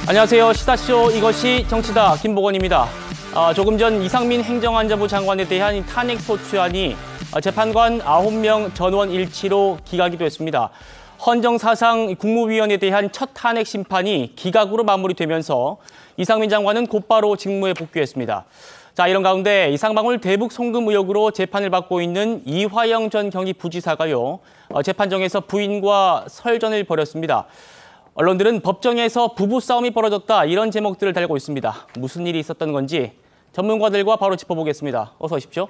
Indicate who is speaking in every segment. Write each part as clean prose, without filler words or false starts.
Speaker 1: 안녕하세요. 시사쇼 이것이 정치다. 김보건입니다. 조금 전 이상민 행정안전부 장관에 대한 탄핵소추안이 재판관 9명 전원 일치로 기각이 됐습니다. 헌정사상 국무위원에 대한 첫 탄핵 심판이 기각으로 마무리되면서 이상민 장관은 곧바로 직무에 복귀했습니다. 자, 이런 가운데 이상방울 대북 송금 의혹으로 재판을 받고 있는 이화영 전 경기부지사가요, 재판정에서 부인과 설전을 벌였습니다. 언론들은 법정에서 부부싸움이 벌어졌다, 이런 제목들을 달고 있습니다. 무슨 일이 있었던 건지 전문가들과 바로 짚어보겠습니다. 어서 오십시오.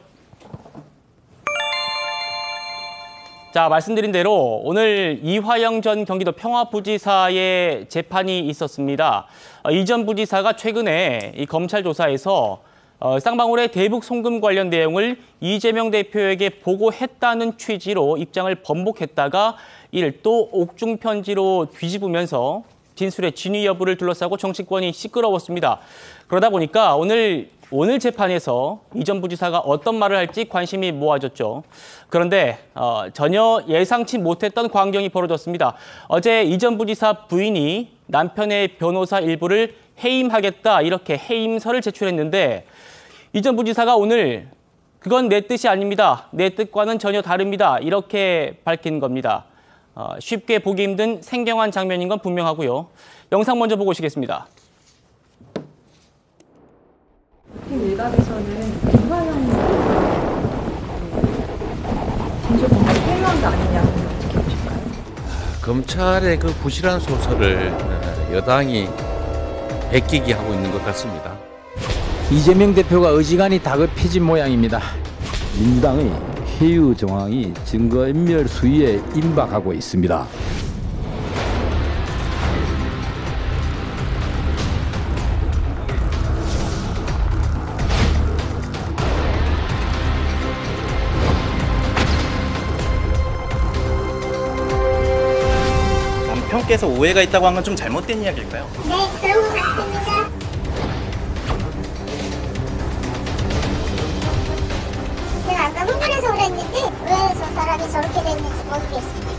Speaker 1: 자, 말씀드린 대로 오늘 이화영 전 경기도 평화부지사의 재판이 있었습니다. 이 전 부지사가 최근에 이 검찰 조사에서 쌍방울의 대북 송금 관련 내용을 이재명 대표에게 보고했다는 취지로 입장을 번복했다가 이를 또 옥중 편지로 뒤집으면서 진술의 진위 여부를 둘러싸고 정치권이 시끄러웠습니다. 그러다 보니까 오늘 재판에서 이 전 부지사가 어떤 말을 할지 관심이 모아졌죠. 그런데 전혀 예상치 못했던 광경이 벌어졌습니다. 어제 이 전 부지사 부인이 남편의 변호사 일부를 해임하겠다, 이렇게 해임서를 제출했는데 이 전 부지사가 오늘 그건 내 뜻이 아닙니다, 내 뜻과는 전혀 다릅니다, 이렇게 밝힌 겁니다. 쉽게 보기 힘든 생경한 장면인 건 분명하고요. 영상 먼저 보고 오시겠습니다.
Speaker 2: 일각에서는 이화영 진술 공개 필요한 거 아니냐고 어떻게 보실까요?
Speaker 3: 검찰의 그 부실한 소설을 여당이 베끼기 하고 있는 것 같습니다.
Speaker 4: 이재명 대표가 어지간히 다급해진 모양입니다.
Speaker 5: 민당의 회유 정황이 증거인멸 수위에 임박하고 있습니다.
Speaker 6: 남편께서 오해가 있다고 한 건 좀 잘못된 이야기일까요?
Speaker 7: 네, 그런 것 같습니다. 제가 아까 흥분해서 그랬는데 왜 저 사람이 저렇게 됐는지 모르겠습니다.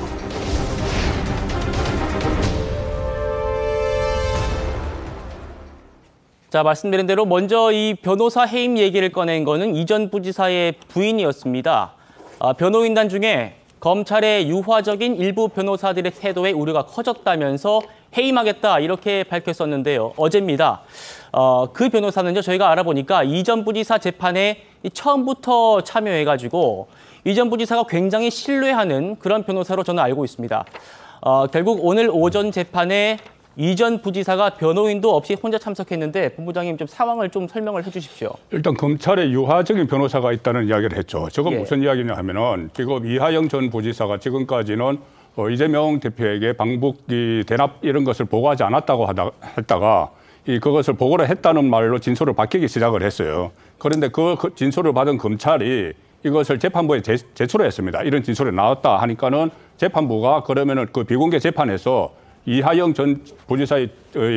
Speaker 1: 자, 말씀드린 대로 먼저 이 변호사 해임 얘기를 꺼낸 거는 이 전 부지사의 부인이었습니다. 변호인단 중에 검찰의 유화적인 일부 변호사들의 태도에 우려가 커졌다면서 해임하겠다, 이렇게 밝혔었는데요. 어제입니다. 그 변호사는요, 저희가 알아보니까 이 전 부지사 재판에 처음부터 참여해가지고 이 전 부지사가 굉장히 신뢰하는 그런 변호사로 저는 알고 있습니다. 결국 오늘 오전 재판에 이 전 부지사가 변호인도 없이 혼자 참석했는데 본부장님 좀 상황을 좀 설명을 해주십시오.
Speaker 8: 일단 검찰에 유화적인 변호사가 있다는 이야기를 했죠. 저건 무슨 이야기냐 하면은 지금 이화영 전 부지사가 지금까지는 이재명 대표에게 방북 대납 이런 것을 보고하지 않았다고 했다가 그것을 보고를 했다는 말로 진술을 밝히기 시작을 했어요. 그런데 그 진술을 받은 검찰이 이것을 재판부에 제출을 했습니다. 이런 진술이 나왔다 하니까는 재판부가 그러면은 그 비공개 재판에서 이화영 전 부지사의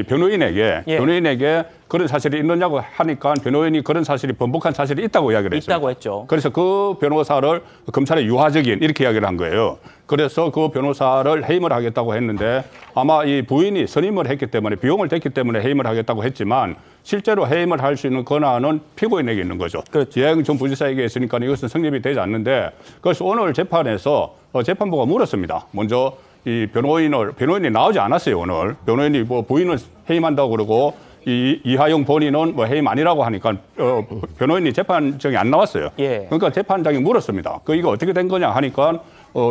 Speaker 8: 변호인에게 그런 사실이 있느냐고 하니까 변호인이 그런 사실이 번복한 사실이 있다고 이야기를 했습니다.
Speaker 1: 있다고 했죠.
Speaker 8: 그래서 그 변호사를 검찰의 유화적인 이렇게 이야기를 한 거예요. 그래서 그 변호사를 해임을 하겠다고 했는데 아마 이 부인이 선임을 했기 때문에 비용을 댔기 때문에 해임을 하겠다고 했지만 실제로 해임을 할 수 있는 권한은 피고인에게 있는 거죠.
Speaker 1: 그렇죠.
Speaker 8: 이화영 전 부지사에게 있으니까 이것은 성립이 되지 않는데 그래서 오늘 재판에서 재판부가 물었습니다. 먼저 이 변호인이 나오지 않았어요, 오늘. 변호인이 뭐 부인을 해임한다고 그러고 이화영 본인은 뭐 해임 아니라고 하니까 변호인이 재판정에 안 나왔어요.
Speaker 1: 예.
Speaker 8: 그러니까 재판장이 물었습니다. 이거 어떻게 된 거냐 하니까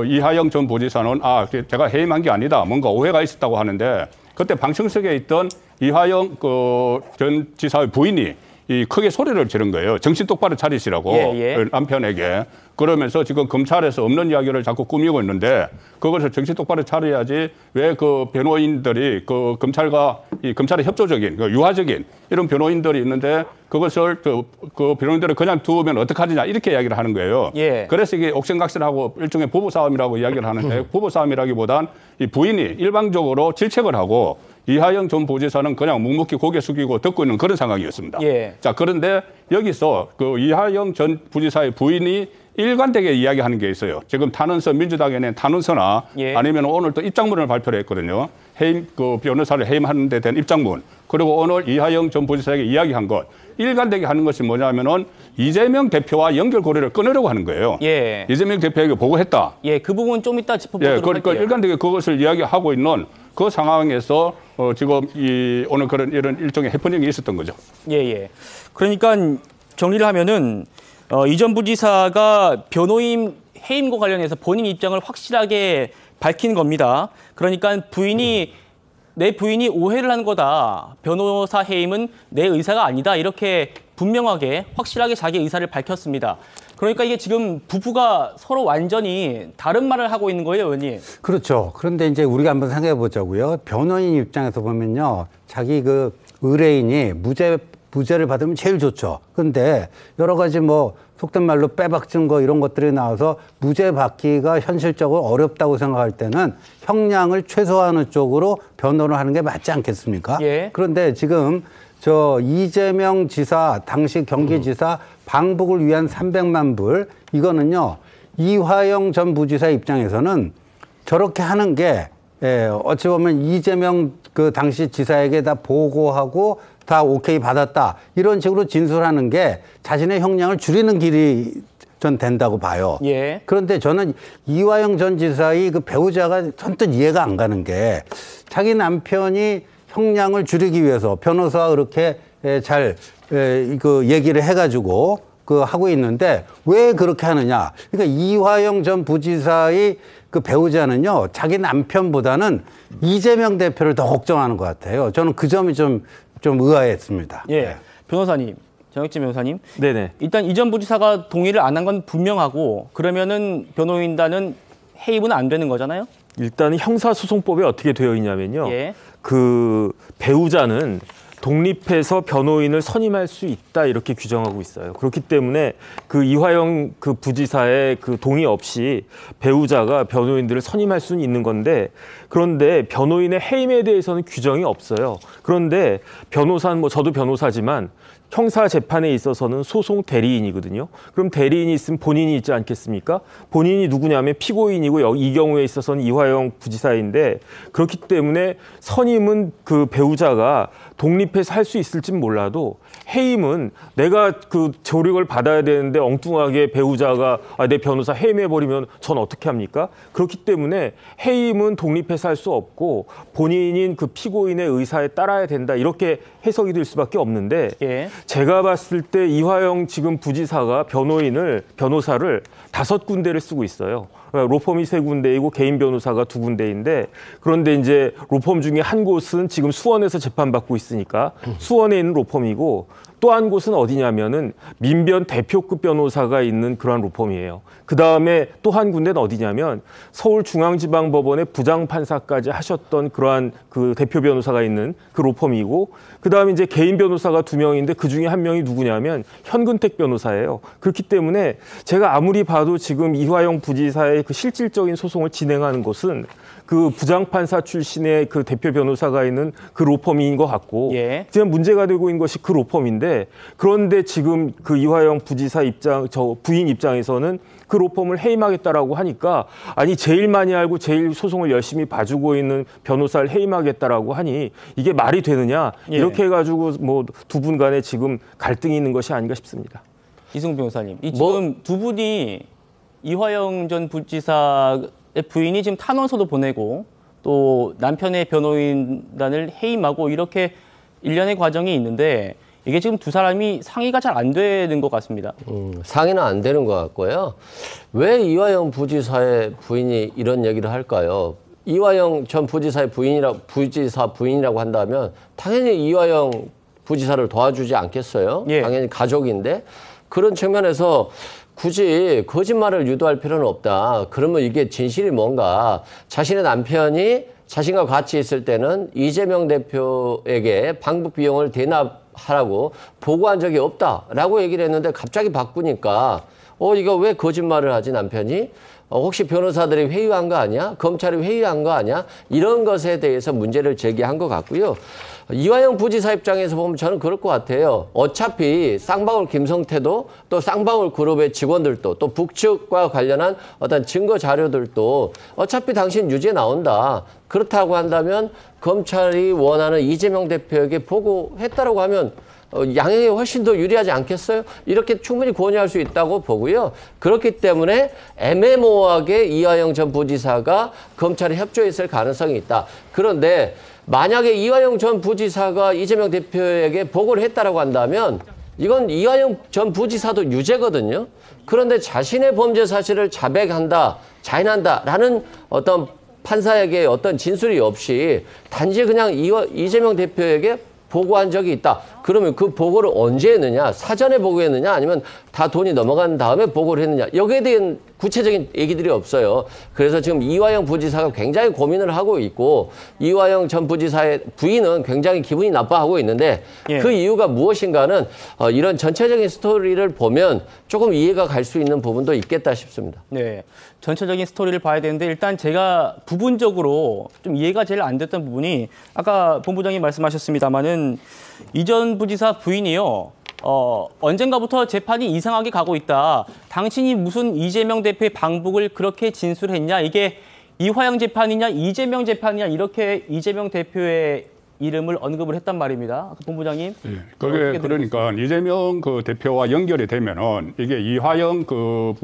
Speaker 8: 이화영 전 부지사는 제가 해임한 게 아니다, 뭔가 오해가 있었다고 하는데 그때 방청석에 있던 이화영 전 지사의 부인이 크게 소리를 지른 거예요. 정신 똑바로 차리시라고. 남편에게. 그러면서 지금 검찰에서 없는 이야기를 자꾸 꾸미고 있는데 그것을 정신 똑바로 차려야지 왜 그 변호인들이 검찰의 협조적인 유화적인 이런 변호인들이 있는데 그것을 그 변호인들을 그냥 두면 어떡하느냐 이렇게 이야기를 하는 거예요.
Speaker 1: 예.
Speaker 8: 그래서 이게 옥신각신하고 일종의 부부싸움이라고 이야기를 하는데 부부싸움이라기보단 이 부인이 일방적으로 질책을 하고 이화영 전 부지사는 그냥 묵묵히 고개 숙이고 듣고 있는 그런 상황이었습니다.
Speaker 1: 예.
Speaker 8: 자, 그런데 여기서 그 이화영 전 부지사의 부인이 일관되게 이야기하는 게 있어요. 지금 민주당에 낸 탄원서나 아니면 오늘 또 입장문을 발표를 했거든요. 해임 그 변호사를 해임하는 데 된 입장문, 그리고 오늘 이하영 전 부지사에게 이야기한 것, 일관되게 하는 것이 뭐냐면은 이재명 대표와 연결고리를 끊으려고 하는 거예요.
Speaker 1: 예.
Speaker 8: 이재명 대표에게 보고했다.
Speaker 1: 예, 그 부분 좀 이따 짚어보도록
Speaker 8: 그러니까
Speaker 1: 할게요.
Speaker 8: 일관되게 그것을 이야기하고 있는 그 상황에서 지금 오늘 그런 이런 일종의 해프닝이 있었던 거죠.
Speaker 1: 예. 그러니까 정리를 하면은 이 전 부지사가 변호인 해임과 관련해서 본인 입장을 확실하게 밝힌 겁니다. 그러니까 내 부인이 오해를 한 거다. 변호사 해임은 내 의사가 아니다. 이렇게 분명하게 확실하게 자기 의사를 밝혔습니다. 그러니까 이게 지금 부부가 서로 완전히 다른 말을 하고 있는 거예요, 의원님.
Speaker 9: 그렇죠. 그런데 이제 우리가 한번 생각해 보자고요. 변호인 입장에서 보면요. 자기 그 의뢰인이 무죄를 받으면 제일 좋죠. 그런데 여러 가지 뭐 속된 말로 빼박 증거 이런 것들이 나와서 무죄 받기가 현실적으로 어렵다고 생각할 때는 형량을 최소화하는 쪽으로 변호를 하는 게 맞지 않겠습니까?
Speaker 1: 예.
Speaker 9: 그런데 지금 저 이재명 지사, 당시 경기지사 방북을 위한 300만 불, 이거는요, 이화영 전 부지사 입장에서는 저렇게 하는 게, 어찌 보면 이재명 그 당시 지사에게 다 보고하고 다 오케이 받았다, 이런 식으로 진술하는 게 자신의 형량을 줄이는 길이 전 된다고 봐요.
Speaker 1: 예.
Speaker 9: 그런데 저는 이화영 전 지사의 그 배우자가 선뜻 이해가 안 가는 게, 자기 남편이 형량을 줄이기 위해서 변호사와 그렇게 잘 그 얘기를 해가지고 그 하고 있는데 왜 그렇게 하느냐? 그러니까 이화영 전 부지사의 그 배우자는요, 자기 남편보다는 이재명 대표를 더 걱정하는 것 같아요. 저는 그 점이 좀 의아했습니다.
Speaker 1: 예. 변호사님, 정혁진 변호사님.
Speaker 10: 네네.
Speaker 1: 일단 이 전 부지사가 동의를 안 한 건 분명하고, 그러면은 변호인단은 해임은 안 되는 거잖아요?
Speaker 10: 일단은 형사소송법에 어떻게 되어 있냐면요.
Speaker 1: 예.
Speaker 10: 그 배우자는 독립해서 변호인을 선임할 수 있다, 이렇게 규정하고 있어요. 그렇기 때문에 그 이화영 그 부지사의 그 동의 없이 배우자가 변호인들을 선임할 수는 있는 건데, 그런데 변호인의 해임에 대해서는 규정이 없어요. 그런데 변호사는 뭐 저도 변호사지만 형사 재판에 있어서는 소송 대리인이거든요. 그럼 대리인이 있으면 본인이 있지 않겠습니까? 본인이 누구냐면 피고인이고 이 경우에 있어서는 이화영 부지사인데, 그렇기 때문에 선임은 그 배우자가 독립해서 할 수 있을진 몰라도 해임은 내가 그 조력을 받아야 되는데 엉뚱하게 배우자가 내 변호사 해임해버리면 전 어떻게 합니까? 그렇기 때문에 해임은 독립해서 할 수 없고 본인인 그 피고인의 의사에 따라야 된다, 이렇게 해석이 될 수밖에 없는데,
Speaker 1: 예.
Speaker 10: 제가 봤을 때 이화영 지금 부지사가 변호사를 5군데를 쓰고 있어요. 로펌이 3군데이고 개인 변호사가 2군데인데, 그런데 이제 로펌 중에 한 곳은 지금 수원에서 재판받고 있으니까 수원에 있는 로펌이고, 또 한 곳은 어디냐면은 민변 대표급 변호사가 있는 그러한 로펌이에요. 그 다음에 또 한 군데는 어디냐면 서울중앙지방법원의 부장판사까지 하셨던 그러한 그 대표 변호사가 있는 그 로펌이고, 그 다음에 이제 개인 변호사가 2명인데 그 중에 1명이 누구냐면 현근택 변호사예요. 그렇기 때문에 제가 아무리 봐도 지금 이화영 부지사의 그 실질적인 소송을 진행하는 것은 그 부장판사 출신의 그 대표 변호사가 있는 그 로펌인 것 같고,
Speaker 1: 예.
Speaker 10: 지금 문제가 되고 있는 것이 그 로펌인데, 그런데 지금 그 이화영 부지사 부인 입장에서는 그 로펌을 해임하겠다라고 하니까, 아니 제일 많이 알고 제일 소송을 열심히 봐주고 있는 변호사를 해임하겠다라고 하니 이게 말이 되느냐,
Speaker 1: 예.
Speaker 10: 이렇게 해가지고 뭐 두 분 간에 지금 갈등이 있는 것이 아닌가 싶습니다.
Speaker 1: 이승훈 변호사님, 지금 두 분이 이화영 전 부지사의 부인이 지금 탄원서도 보내고 또 남편의 변호인단을 해임하고 이렇게 일련의 과정이 있는데, 이게 지금 두 사람이 상의가 잘 안 되는 것 같습니다.
Speaker 11: 상의는 안 되는 것 같고요. 왜 이화영 부지사의 부인이 이런 얘기를 할까요? 이화영 전 부지사 부인이라고 한다면 당연히 이화영 부지사를 도와주지 않겠어요?
Speaker 1: 예.
Speaker 11: 당연히 가족인데, 그런 측면에서 굳이 거짓말을 유도할 필요는 없다. 그러면 이게 진실이 뭔가, 자신의 남편이 자신과 같이 있을 때는 이재명 대표에게 방북 비용을 대납하라고 보고한 적이 없다라고 얘기를 했는데, 갑자기 바꾸니까 이거 왜 거짓말을 하지 남편이? 혹시 변호사들이 회유한 거 아니야? 검찰이 회유한 거 아니야? 이런 것에 대해서 문제를 제기한 것 같고요. 이화영 부지사 입장에서 보면 저는 그럴 것 같아요. 어차피 쌍방울 김성태도 또 쌍방울 그룹의 직원들도 또 북측과 관련한 어떤 증거 자료들도 어차피 당신 유죄 나온다. 그렇다고 한다면 검찰이 원하는 이재명 대표에게 보고했다라고 하면 양형이 훨씬 더 유리하지 않겠어요? 이렇게 충분히 권유할 수 있다고 보고요. 그렇기 때문에 애매모호하게 이화영 전 부지사가 검찰에 협조했을 가능성이 있다. 그런데 만약에 이화영 전 부지사가 이재명 대표에게 보고를 했다라고 한다면 이건 이화영 전 부지사도 유죄거든요. 그런데 자신의 범죄 사실을 자백한다, 자인한다라는 어떤 판사에게 어떤 진술이 없이 단지 그냥 이재명 대표에게 보고한 적이 있다. 그러면 그 보고를 언제 했느냐? 사전에 보고했느냐? 아니면 다 돈이 넘어간 다음에 보고를 했느냐? 여기에 대한 구체적인 얘기들이 없어요. 그래서 지금 이화영 부지사가 굉장히 고민을 하고 있고 이화영 전 부지사의 부인은 굉장히 기분이 나빠하고 있는데 그 이유가 무엇인가는 이런 전체적인 스토리를 보면 조금 이해가 갈 수 있는 부분도 있겠다 싶습니다.
Speaker 1: 네, 전체적인 스토리를 봐야 되는데 일단 제가 부분적으로 좀 이해가 제일 안 됐던 부분이 아까 본부장님 말씀하셨습니다마는 이전 부지사 부인이요. 언젠가부터 재판이 이상하게 가고 있다. 당신이 무슨 이재명 대표의 방북을 그렇게 진술했냐. 이게 이화영 재판이냐 이재명 재판이냐 이렇게 이재명 대표의 이름을 언급을 했단 말입니다. 본부장님.
Speaker 8: 네, 그게 그러니까 이재명 그 대표와 연결이 되면은 이게 이화영 그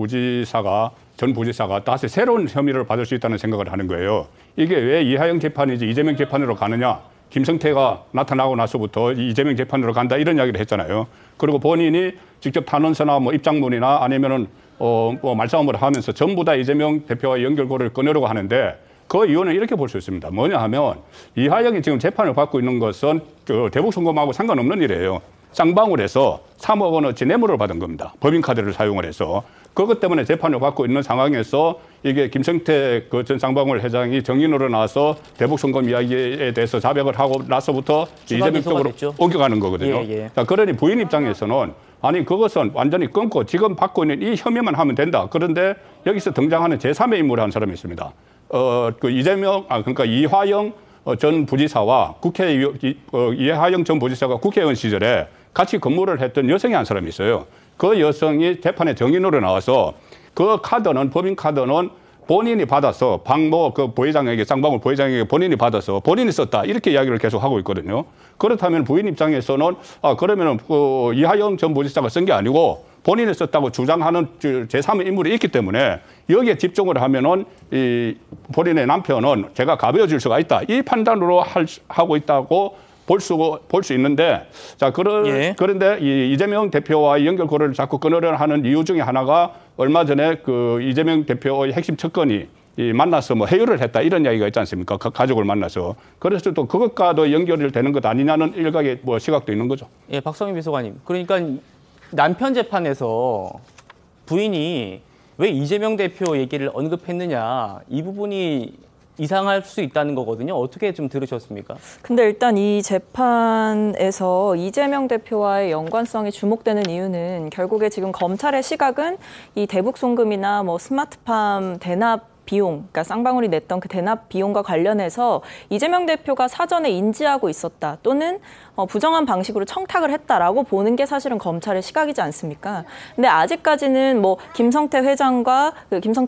Speaker 8: 전 부지사가 다시 새로운 혐의를 받을 수 있다는 생각을 하는 거예요. 이게 왜 이화영 재판이지 이재명 재판으로 가느냐? 김성태가 나타나고 나서부터 이재명 재판으로 간다 이런 이야기를 했잖아요. 그리고 본인이 직접 탄원서나 뭐 입장문이나 아니면은 뭐 말싸움을 하면서 전부 다 이재명 대표와 연결고리를 끊으려고 하는데 그 이유는 이렇게 볼 수 있습니다. 뭐냐 하면 이화영이 지금 재판을 받고 있는 것은 그 대북송금하고 상관없는 일이에요. 쌍방울에서 3억 원어치 뇌물을 받은 겁니다. 법인카드를 사용을 해서. 그것 때문에 재판을 받고 있는 상황에서 이게 김성태 그 전 쌍방울 회장이 정인으로 나와서 대북송금 이야기에 대해서 자백을 하고 나서부터 이재명 쪽으로 옮겨가는 거거든요. 자, 그러니 부인 입장에서는 아니 그것은 완전히 끊고 지금 받고 있는 이 혐의만 하면 된다. 그런데 여기서 등장하는 제3의 인물이 한 사람이 있습니다. 그러니까 이화영 전 부지사와 이화영 전 부지사가 국회의원 시절에 같이 근무를 했던 여성이 한 사람이 있어요. 그 여성이 재판에 정인으로 나와서 그 카드는 법인 카드는 본인이 받아서 방모 그 부회장에게 쌍방울 부회장에게 본인이 받아서 본인이 썼다 이렇게 이야기를 계속 하고 있거든요. 그렇다면 부인 입장에서는 그러면은 그 이화영 전 부지사가 쓴 게 아니고 본인이 썼다고 주장하는 제3의 인물이 있기 때문에 여기에 집중을 하면은 이 본인의 남편은 제가 가벼워질 수가 있다 이 판단으로 하고 있다고 볼 수 있는데 자 그런데 이재명 대표와의 연결고리를 자꾸 끊으려 하는 이유 중에 하나가 얼마 전에 그 이재명 대표의 핵심 측근이 만나서 뭐 회유를 했다 이런 이야기가 있지 않습니까? 가족을 만나서 그래서 또 그것과도 연결이 되는 것 아니냐는 일각의 뭐 시각도 있는 거죠.
Speaker 1: 예, 박성민 비서관님. 그러니까 남편 재판에서 부인이 왜 이재명 대표 얘기를 언급했느냐 이 부분이 이상할 수 있다는 거거든요. 어떻게 좀 들으셨습니까?
Speaker 2: 근데 일단 이 재판에서 이재명 대표와의 연관성이 주목되는 이유는 결국에 지금 검찰의 시각은 이 대북송금이나 뭐 스마트팜 대납 비용, 그러니까 쌍방울이 냈던 그 대납 비용과 관련해서 이재명 대표가 사전에 인지하고 있었다 또는 부정한 방식으로 청탁을 했다라고 보는 게 사실은 검찰의 시각이지 않습니까? 근데 아직까지는 뭐 김성태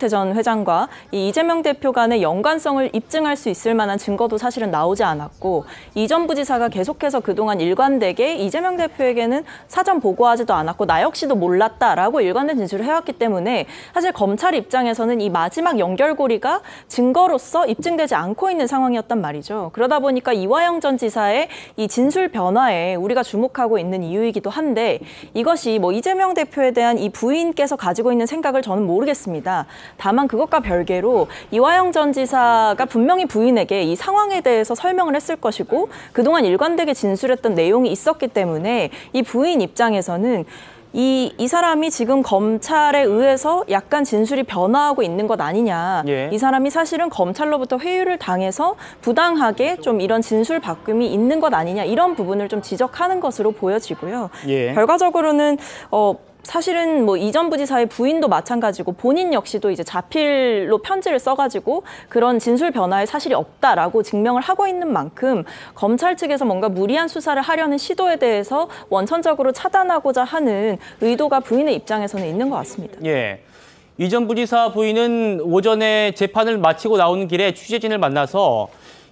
Speaker 2: 전 회장과 이 이재명 대표 간의 연관성을 입증할 수 있을 만한 증거도 사실은 나오지 않았고 이전 부지사가 계속해서 그동안 일관되게 이재명 대표에게는 사전 보고하지도 않았고 나 역시도 몰랐다라고 일관된 진술을 해왔기 때문에 사실 검찰 입장에서는 이 마지막 연결고리가 증거로서 입증되지 않고 있는 상황이었단 말이죠. 그러다 보니까 이화영 전 지사의 이 진술 변화에 우리가 주목하고 있는 이유이기도 한데 이것이 뭐 이재명 대표에 대한 이 부인께서 가지고 있는 생각을 저는 모르겠습니다. 다만 그것과 별개로 이화영 전 지사가 분명히 부인에게 이 상황에 대해서 설명을 했을 것이고 그동안 일관되게 진술했던 내용이 있었기 때문에 이 부인 입장에서는 이 사람이 지금 검찰에 의해서 약간 진술이 변화하고 있는 것 아니냐. 이 사람이 사실은 검찰로부터 회유를 당해서 부당하게 좀 이런 진술 바꿈이 있는 것 아니냐. 이런 부분을 좀 지적하는 것으로 보여지고요. 결과적으로는 사실은 뭐 이전 부지사의 부인도 마찬가지고 본인 역시도 이제 자필로 편지를 써가지고 그런 진술 변화에 사실이 없다라고 증명을 하고 있는 만큼 검찰 측에서 뭔가 무리한 수사를 하려는 시도에 대해서 원천적으로 차단하고자 하는 의도가 부인의 입장에서는 있는 것 같습니다.
Speaker 1: 예. 이전 부지사 부인은 오전에 재판을 마치고 나오는 길에 취재진을 만나서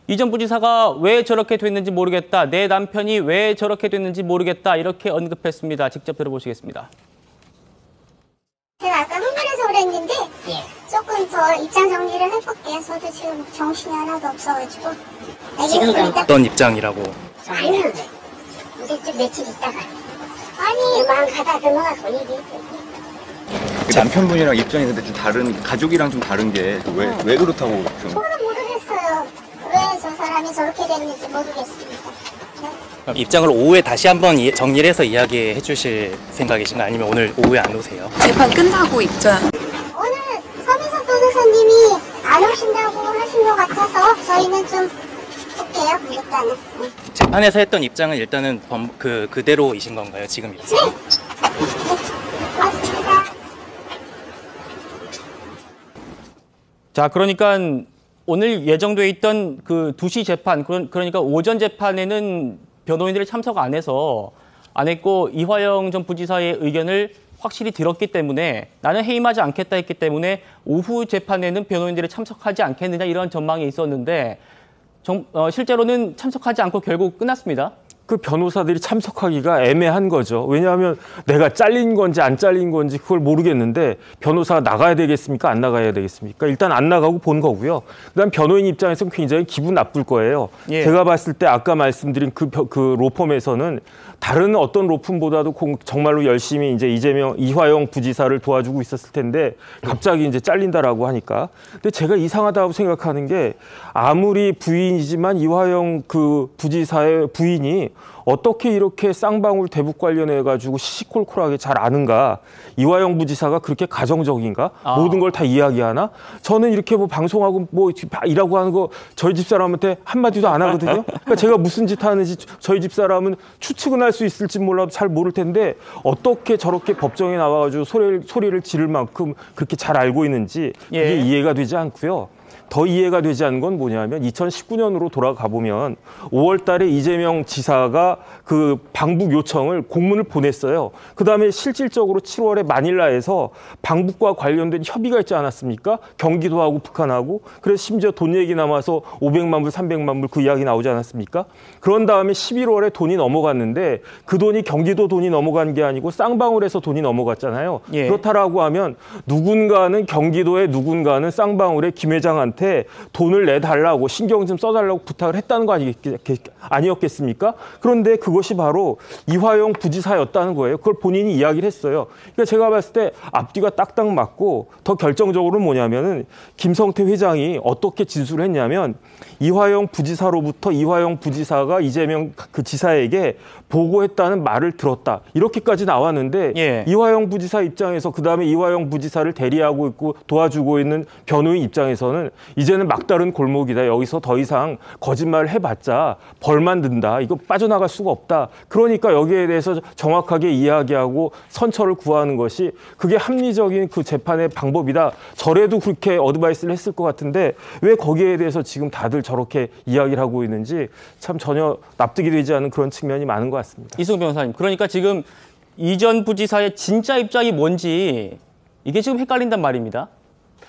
Speaker 1: 이전 부지사가 왜 저렇게 됐는지 모르겠다. 내 남편이 왜 저렇게 됐는지 모르겠다. 이렇게 언급했습니다. 직접 들어보시겠습니다.
Speaker 7: 제가 아까 흥분해서 그랬는데 조금 더 입장 정리를 해볼게요. 저도 지금 정신이 하나도 없어가지고.
Speaker 6: 지금 어떤 입장이라고?
Speaker 7: 아니요. 이제 좀 며칠 있다가. 아니 마음 가다듬어갖고 얘기해.
Speaker 12: 남편분이랑 입장이 근데 좀 다른, 가족이랑 좀 다른 게 왜 그렇다고 좀.
Speaker 7: 저는 모르겠어요. 왜 저 사람이 저렇게 됐는지 모르겠습니다.
Speaker 6: 입장을 오후에 다시 한번 정리를 해서 이야기해 주실 생각이신가요? 아니면 오늘 오후에 안 오세요?
Speaker 13: 재판 끝나고 입장.
Speaker 7: 오늘 서민석 변호사님이 안 오신다고 하신 것 같아서 저희는 좀 볼게요. 일단은.
Speaker 6: 재판에서 했던 입장은 일단은 그대로이신 건가요? 지금
Speaker 7: 네. 맞습니다.
Speaker 1: 자, 그러니까 오늘 예정돼 있던 그 2시 재판, 그러니까 오전 재판에는 변호인들이 참석 안 했고 이화영 전 부지사의 의견을 확실히 들었기 때문에 나는 해임하지 않겠다 했기 때문에 오후 재판에는 변호인들이 참석하지 않겠느냐 이런 전망이 있었는데 실제로는 참석하지 않고 결국 끝났습니다.
Speaker 10: 그 변호사들이 참석하기가 애매한 거죠. 왜냐하면 내가 잘린 건지 안 잘린 건지 그걸 모르겠는데 변호사가 나가야 되겠습니까? 안 나가야 되겠습니까? 일단 안 나가고 본 거고요. 그다음 변호인 입장에서는 굉장히 기분 나쁠 거예요.
Speaker 1: 예.
Speaker 10: 제가 봤을 때 아까 말씀드린 그 로펌에서는 다른 어떤 로펌보다도 정말로 열심히 이제 이화영 부지사를 도와주고 있었을 텐데 갑자기 이제 잘린다라고 하니까. 근데 제가 이상하다고 생각하는 게 아무리 부인이지만 이화영 그 부지사의 부인이 어떻게 이렇게 쌍방울 대북 관련해 가지고 시시콜콜하게 잘 아는가? 이화영 부지사가 그렇게 가정적인가? 모든 걸 다 이야기하나? 저는 이렇게 뭐 방송하고 뭐 일하고 하는 거 저희 집사람한테 한마디도 안 하거든요. 그러니까 제가 무슨 짓 하는지 저희 집사람은 추측은 할 수 있을지 몰라도 잘 모를 텐데 어떻게 저렇게 법정에 나와가지고 소리를 지를 만큼 그렇게 잘 알고 있는지 그게 이해가 되지 않고요. 더 이해가 되지 않는 건 뭐냐면 2019년으로 돌아가 보면 5월 달에 이재명 지사가 그 방북 요청을 공문을 보냈어요. 그다음에 실질적으로 7월에 마닐라에서 방북과 관련된 협의가 있지 않았습니까? 경기도하고 북한하고. 그래서 심지어 돈 얘기 남아서 500만 불, 300만 불 그 이야기 나오지 않았습니까? 그런 다음에 11월에 돈이 넘어갔는데 그 돈이 경기도 돈이 넘어간 게 아니고 쌍방울에서 돈이 넘어갔잖아요.
Speaker 1: 예.
Speaker 10: 그렇다라고 하면 누군가는 경기도에 누군가는 쌍방울에 김 회장한테 돈을 내달라고 신경 좀 써달라고 부탁을 했다는 거 아니었겠습니까? 그런데 그것이 바로 이화영 부지사였다는 거예요. 그걸 본인이 이야기를 했어요. 그러니까 제가 봤을 때 앞뒤가 딱딱 맞고 더 결정적으로는 뭐냐면은 김성태 회장이 어떻게 진술을 했냐면 이화영 부지사로부터 이화영 부지사가 이재명 그 지사에게 보고했다는 말을 들었다. 이렇게까지 나왔는데 이화영 부지사 입장에서 그다음에 이화영 부지사를 대리하고 있고 도와주고 있는 변호인 입장에서는 이제는 막다른 골목이다. 여기서 더 이상 거짓말을 해봤자 벌만 든다. 이거 빠져나갈 수가 없다. 그러니까 여기에 대해서 정확하게 이야기하고 선처를 구하는 것이 그게 합리적인 그 재판의 방법이다. 저래도 그렇게 어드바이스를 했을 것 같은데 왜 거기에 대해서 지금 다들 저렇게 이야기를 하고 있는지 참 전혀 납득이 되지 않는 그런 측면이 많은 것 같습니다.
Speaker 1: 이승우 변호사님, 그러니까 지금 이전 부지사의 진짜 입장이 뭔지 이게 지금 헷갈린단 말입니다.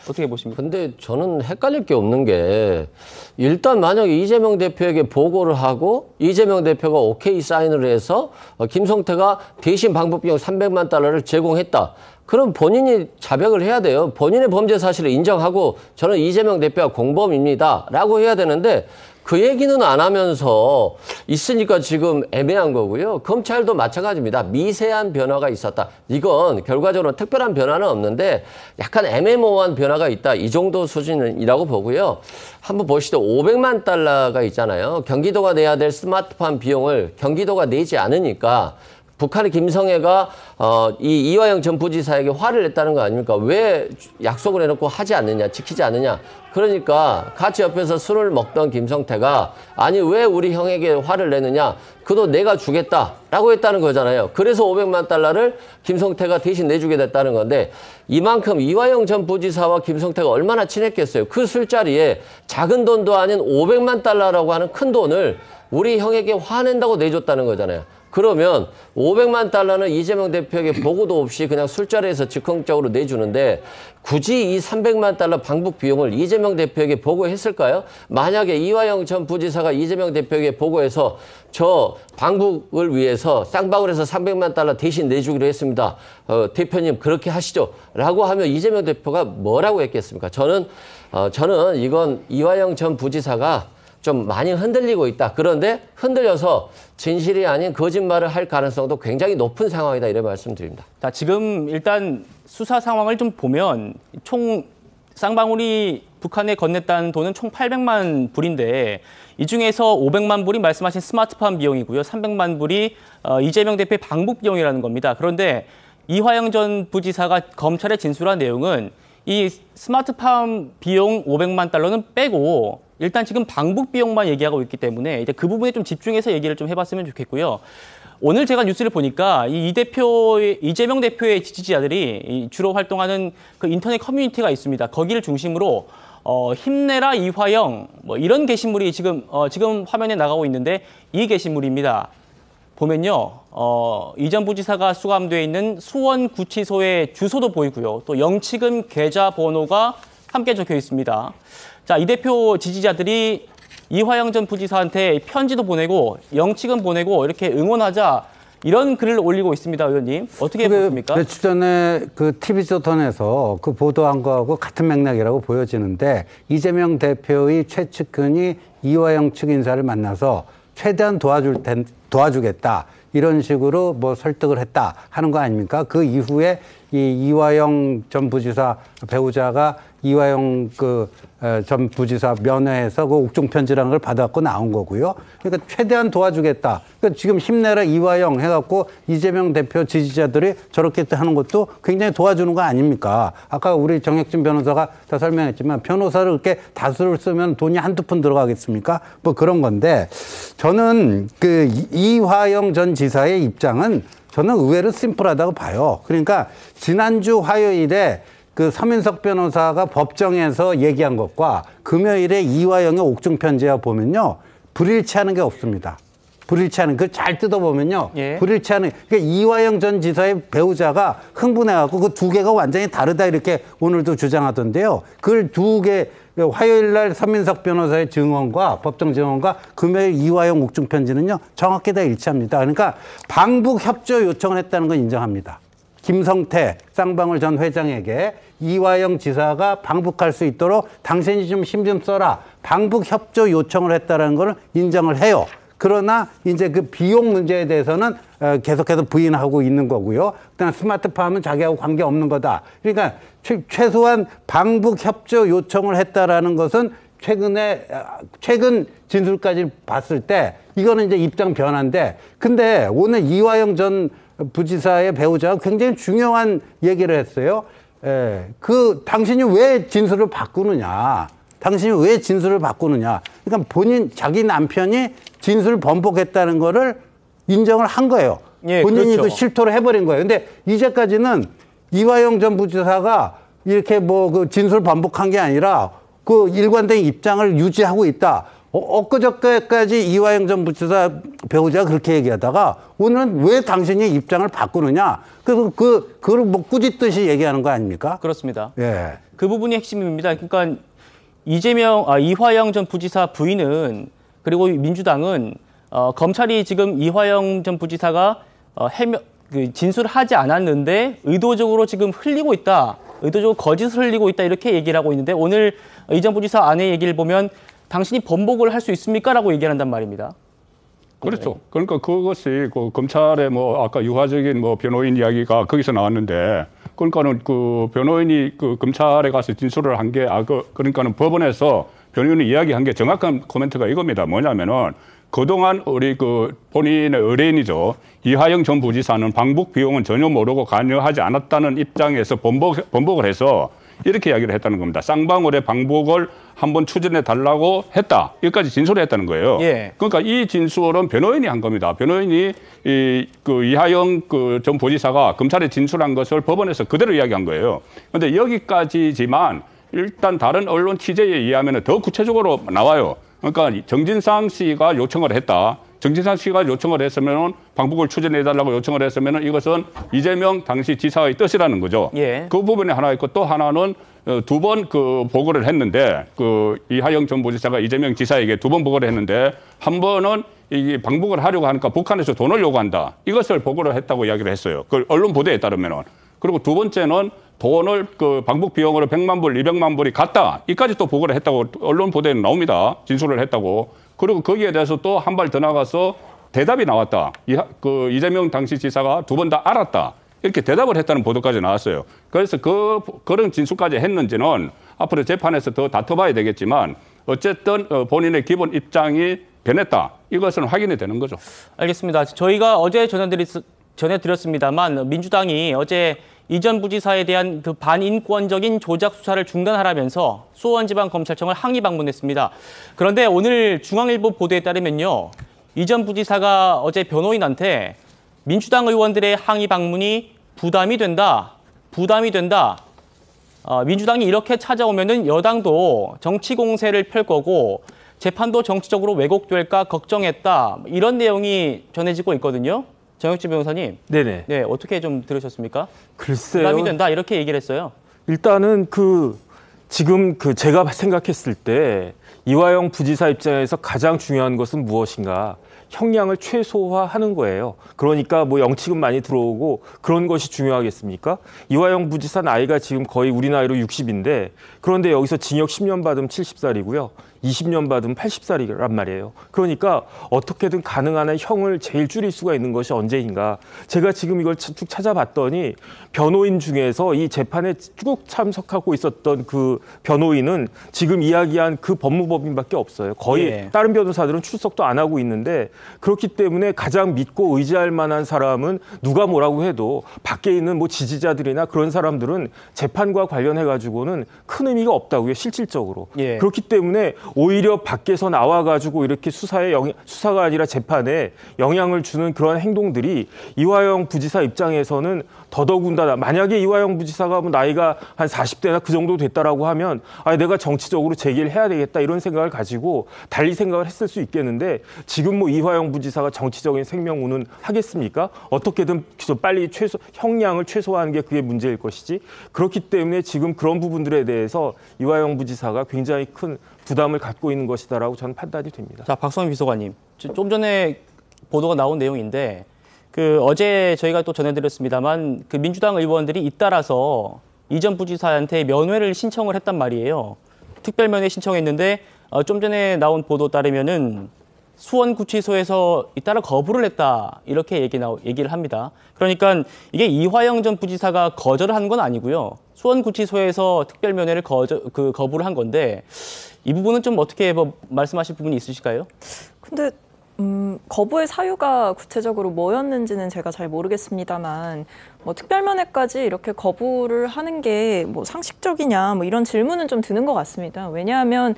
Speaker 1: 어떻게 보십니까?
Speaker 11: 근데 저는 헷갈릴 게 없는 게 일단 만약에 이재명 대표에게 보고를 하고 이재명 대표가 오케이 사인을 해서 김성태가 대신 방북비용 300만 달러를 제공했다. 그럼 본인이 자백을 해야 돼요. 본인의 범죄 사실을 인정하고 저는 이재명 대표가 공범입니다. 라고 해야 되는데 그 얘기는 안 하면서 있으니까 지금 애매한 거고요. 검찰도 마찬가지입니다. 미세한 변화가 있었다. 이건 결과적으로 특별한 변화는 없는데 약간 애매모호한 변화가 있다. 이 정도 수준이라고 보고요. 한번 보시죠. 500만 달러가 있잖아요. 경기도가 내야 될 스마트팜 비용을 경기도가 내지 않으니까 북한의 김성애가 이 이화영 전 부지사에게 화를 냈다는 거 아닙니까? 왜 약속을 해놓고 하지 않느냐, 지키지 않느냐. 그러니까 같이 옆에서 술을 먹던 김성태가 아니 왜 우리 형에게 화를 내느냐. 그도 내가 주겠다라고 했다는 거잖아요. 그래서 500만 달러를 김성태가 대신 내주게 됐다는 건데 이만큼 이화영 전 부지사와 김성태가 얼마나 친했겠어요. 그 술자리에 작은 돈도 아닌 500만 달러라고 하는 큰 돈을 우리 형에게 화낸다고 내줬다는 거잖아요. 그러면 500만 달러는 이재명 대표에게 보고도 없이 그냥 술자리에서 즉흥적으로 내주는데 굳이 이 300만 달러 방북 비용을 이재명 대표에게 보고했을까요? 만약에 이화영 전 부지사가 이재명 대표에게 보고해서 저 방북을 위해서 쌍방울에서 300만 달러 대신 내주기로 했습니다. 대표님 그렇게 하시죠. 라고 하면 이재명 대표가 뭐라고 했겠습니까? 저는 이건 이화영 전 부지사가 좀 많이 흔들리고 있다. 그런데 흔들려서 진실이 아닌 거짓말을 할 가능성도 굉장히 높은 상황이다. 이런 말씀드립니다.
Speaker 1: 자, 지금 일단 수사 상황을 좀 보면 총 쌍방울이 북한에 건넸다는 돈은 총 800만 불인데 이 중에서 500만 불이 말씀하신 스마트팜 비용이고요. 300만 불이 이재명 대표의 방북 비용이라는 겁니다. 그런데 이화영 전 부지사가 검찰에 진술한 내용은 이 스마트팜 비용 500만 달러는 빼고 일단 지금 방북 비용만 얘기하고 있기 때문에 이제 그 부분에 좀 집중해서 얘기를 좀 해봤으면 좋겠고요. 오늘 제가 뉴스를 보니까 이재명 대표의 지지자들이 주로 활동하는 그 인터넷 커뮤니티가 있습니다. 거기를 중심으로 힘내라 이화영 뭐 이런 게시물이 지금 화면에 나가고 있는데 이 게시물입니다. 보면요, 이 전 부지사가 수감돼 있는 수원구치소의 주소도 보이고요. 또 영치금 계좌번호가 함께 적혀 있습니다. 자, 이 대표 지지자들이 이화영 전 부지사한테 편지도 보내고 영치금 보내고 이렇게 응원하자 이런 글을 올리고 있습니다, 의원님. 어떻게 보십니까?
Speaker 9: 며칠 전에 그 TV조선에서 그 보도한 거하고 같은 맥락이라고 보여지는데 이재명 대표의 최측근이 이화영 측 인사를 만나서 최대한 도와주겠다. 이런 식으로 뭐 설득을 했다 하는 거 아닙니까? 그 이후에 이화영 전 부지사 배우자가 이화영 전 부지사 면회해서 그 옥중 편지라는 걸 받아갖고 나온 거고요. 그러니까 최대한 도와주겠다. 그러니까 지금 힘내라 이화영 해갖고 이재명 대표 지지자들이 저렇게 하는 것도 굉장히 도와주는 거 아닙니까? 아까 우리 정혁진 변호사가 다 설명했지만 변호사를 그렇게 다수를 쓰면 돈이 한두 푼 들어가겠습니까? 뭐 그런 건데 저는 그 이화영 전 지사의 입장은 저는 의외로 심플하다고 봐요. 그러니까 지난주 화요일에 그 서민석 변호사가 법정에서 얘기한 것과 금요일에 이화영의 옥중 편지와 보면요. 불일치하는 게 없습니다. 불일치하는, 그 잘 뜯어보면요. 예. 불일치하는, 그러니까 이화영 전 지사의 배우자가 흥분해갖고 그 두 개가 완전히 다르다 이렇게 오늘도 주장하던데요. 그걸 두 개, 화요일 날 서민석 변호사의 증언과 법정 증언과 금요일 이화영 옥중 편지는요. 정확히 다 일치합니다. 그러니까 방북 협조 요청을 했다는 건 인정합니다. 김성태 쌍방울 전 회장에게 이화영 지사가 방북할 수 있도록 당신이 좀 힘 좀 써라. 방북 협조 요청을 했다는 걸 인정을 해요. 그러나 이제 그 비용 문제에 대해서는 계속해서 부인하고 있는 거고요. 그다음 스마트팜은 자기하고 관계없는 거다. 그러니까 최소한 방북 협조 요청을 했다라는 것은 최근 진술까지 봤을 때 이거는 이제 입장 변화인데 근데 오늘 이화영 전 부지사의 배우자가 굉장히 중요한 얘기를 했어요. 당신이 왜 진술을 바꾸느냐. 당신이 왜 진술을 바꾸느냐. 그러니까 자기 남편이 진술 번복했다는 거를 인정을 한 거예요. 예, 본인이 그렇죠. 그 실토를 해버린 거예요. 근데 이제까지는 이화영 전 부지사가 이렇게 그 진술 번복한 게 아니라 그 일관된 입장을 유지하고 있다. 엊그저께까지 이화영 전 부지사 배우자가 그렇게 얘기하다가 오늘은 왜 당신이 입장을 바꾸느냐. 그래서 그걸 뭐 꾸짖듯이 얘기하는 거 아닙니까?
Speaker 1: 그렇습니다.
Speaker 9: 예.
Speaker 1: 그 부분이 핵심입니다. 그러니까 이화영 전 부지사 부인은 그리고 민주당은 검찰이 지금 이화영 전 부지사가 진술하지 않았는데 의도적으로 지금 흘리고 있다. 의도적으로 거짓을 흘리고 있다. 이렇게 얘기를 하고 있는데 오늘 이 전 부지사 아내 얘기를 보면 당신이 번복을 할 수 있습니까? 라고 얘기를 한단 말입니다.
Speaker 8: 그렇죠. 그러니까 그것이 그 검찰의 아까 유화적인 변호인 이야기가 거기서 나왔는데 그러니까는 그 변호인이 그 검찰에 가서 진술을 한 게 그러니까는 법원에서 변호인이 이야기한 게 정확한 코멘트가 이겁니다. 뭐냐면은 그동안 우리 그 본인의 의뢰인이죠. 이화영 전 부지사는 방북 비용은 전혀 모르고 관여하지 않았다는 입장에서 번복을 해서 이렇게 이야기를 했다는 겁니다. 쌍방울의 방북을 한번 추진해 달라고 했다. 여기까지 진술을 했다는 거예요.
Speaker 1: 예.
Speaker 8: 그러니까 이 진술은 변호인이 한 겁니다. 변호인이 그 이화영 그 전 부지사가 검찰에 진술한 것을 법원에서 그대로 이야기한 거예요. 그런데 여기까지지만 일단 다른 언론 취재에 의하면 더 구체적으로 나와요. 그러니까 정진상 씨가 요청을 했다. 정진상 씨가 요청을 했으면 방북을 추진해달라고 요청을 했으면 이것은 이재명 당시 지사의 뜻이라는 거죠.
Speaker 1: 예.
Speaker 8: 그 부분이 하나 있고 또 하나는 두 번 그 보고를 했는데 그 이화영 전 부지사가 이재명 지사에게 두 번 보고를 했는데 한 번은 이 방북을 하려고 하니까 북한에서 돈을 요구한다. 이것을 보고를 했다고 이야기를 했어요. 그 언론 보도에 따르면은. 그리고 두 번째는 돈을 그 방북 비용으로 100만 불, 200만 불이 갔다. 이까지 또 보고를 했다고 언론 보도에 나옵니다. 진술을 했다고. 그리고 거기에 대해서 또 한 발 더 나가서 대답이 나왔다. 그 이재명 당시 지사가 두 번 다 알았다. 이렇게 대답을 했다는 보도까지 나왔어요. 그래서 그런 진술까지 했는지는 앞으로 재판에서 더 다퉈봐야 되겠지만 어쨌든 본인의 기본 입장이 변했다. 이것은 확인이 되는 거죠.
Speaker 1: 알겠습니다. 저희가 어제 전해드렸습니다만 민주당이 어제 이 전 부지사에 대한 그 반인권적인 조작 수사를 중단하라면서 수원지방검찰청을 항의 방문했습니다. 그런데 오늘 중앙일보 보도에 따르면요. 이 전 부지사가 어제 변호인한테 민주당 의원들의 항의 방문이 부담이 된다. 민주당이 이렇게 찾아오면은 여당도 정치 공세를 펼 거고 재판도 정치적으로 왜곡될까 걱정했다. 이런 내용이 전해지고 있거든요. 정혁진 변호사님.
Speaker 10: 네네.
Speaker 1: 네, 어떻게 좀 들으셨습니까?
Speaker 10: 글쎄요.
Speaker 1: 부담이 된다 이렇게 얘기를 했어요.
Speaker 10: 일단은 지금 제가 생각했을 때 이화영 부지사 입장에서 가장 중요한 것은 무엇인가? 형량을 최소화하는 거예요. 그러니까 뭐 영치금 많이 들어오고 그런 것이 중요하겠습니까? 이화영 부지사 나이가 지금 거의 우리 나이로 60인데 그런데 여기서 징역 10년 받으면 70살이고요. 20년 받으면 80살이란 말이에요. 그러니까 어떻게든 가능한 한 형을 제일 줄일 수가 있는 것이 언제인가. 제가 지금 이걸 쭉 찾아봤더니 변호인 중에서 이 재판에 쭉 참석하고 있었던 그 변호인은 지금 이야기한 그 법무법인밖에 없어요. 거의
Speaker 1: 예.
Speaker 10: 다른 변호사들은 출석도 안 하고 있는데 그렇기 때문에 가장 믿고 의지할 만한 사람은 누가 뭐라고 해도 밖에 있는 뭐 지지자들이나 그런 사람들은 재판과 관련해 가지고는 큰 의미가 없다고요. 실질적으로.
Speaker 1: 예.
Speaker 10: 그렇기 때문에 오히려 밖에서 나와가지고 이렇게 수사가 아니라 재판에 영향을 주는 그런 행동들이 이화영 부지사 입장에서는 더더군다나 만약에 이화영 부지사가 뭐 나이가 한 40대나 그 정도 됐다라고 하면 내가 정치적으로 재기를 해야 되겠다 이런 생각을 가지고 달리 생각을 했을 수 있겠는데 지금 뭐 이화영 부지사가 정치적인 생명운은 하겠습니까? 어떻게든 빨리 형량을 최소화하는 게 그게 문제일 것이지. 그렇기 때문에 지금 그런 부분들에 대해서 이화영 부지사가 굉장히 큰 부담을 갖고 있는 것이다라고 저는 판단이 됩니다.
Speaker 1: 자, 박성민 비서관님. 좀 전에 보도가 나온 내용인데 어제 저희가 또 전해드렸습니다만 그 민주당 의원들이 잇따라서 이 전 부지사한테 면회를 신청을 했단 말이에요. 특별면회 신청했는데 좀 전에 나온 보도 따르면은 수원구치소에서 잇따라 거부를 했다 이렇게 얘기를 합니다. 그러니까 이게 이화영 전 부지사가 거절을 한 건 아니고요. 수원구치소에서 특별면회를 거부를 한 건데 이 부분은 좀 어떻게 말씀하실 부분이 있으실까요?
Speaker 2: 근데 거부의 사유가 구체적으로 뭐였는지는 제가 잘 모르겠습니다만 뭐 특별면회까지 이렇게 거부를 하는 게 뭐 상식적이냐 뭐 이런 질문은 좀 드는 것 같습니다. 왜냐하면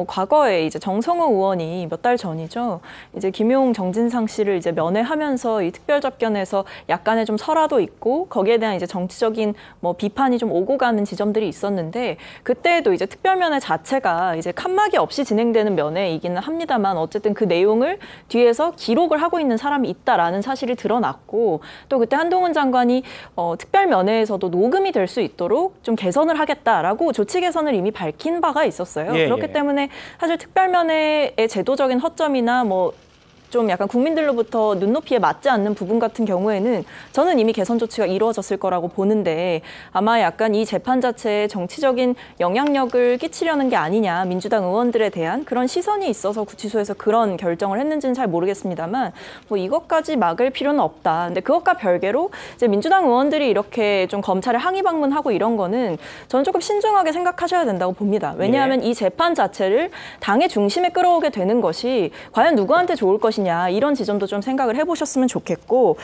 Speaker 2: 과거에 이제 정성호 의원이 몇 달 전이죠. 이제 김용 정진상 씨를 이제 면회하면서 이 특별접견에서 약간의 좀 설화도 있고 거기에 대한 이제 정치적인 뭐 비판이 좀 오고 가는 지점들이 있었는데 그때에도 이제 특별면회 자체가 이제 칸막이 없이 진행되는 면회이기는 합니다만 어쨌든 그 내용을 뒤에서 기록을 하고 있는 사람이 있다라는 사실이 드러났고 또 그때 한동훈 장관이 특별면회에서도 녹음이 될 수 있도록 좀 개선을 하겠다라고 조치 개선을 이미 밝힌 바가 있었어요.
Speaker 1: 예,
Speaker 2: 그렇기
Speaker 1: 예.
Speaker 2: 때문에 사실 특별면회의 제도적인 허점이나 뭐 좀 약간 국민들로부터 눈높이에 맞지 않는 부분 같은 경우에는 저는 이미 개선 조치가 이루어졌을 거라고 보는데 아마 약간 이 재판 자체에 정치적인 영향력을 끼치려는 게 아니냐, 민주당 의원들에 대한 그런 시선이 있어서 구치소에서 그런 결정을 했는지는 잘 모르겠습니다만 뭐 이것까지 막을 필요는 없다. 근데 그것과 별개로 이제 민주당 의원들이 이렇게 좀 검찰에 항의 방문하고 이런 거는 저는 조금 신중하게 생각하셔야 된다고 봅니다. 왜냐하면 이 재판 자체를 당의 중심에 끌어오게 되는 것이 과연 누구한테 좋을 것이냐, 이런 지점도 좀 생각을 해보셨으면 좋겠고,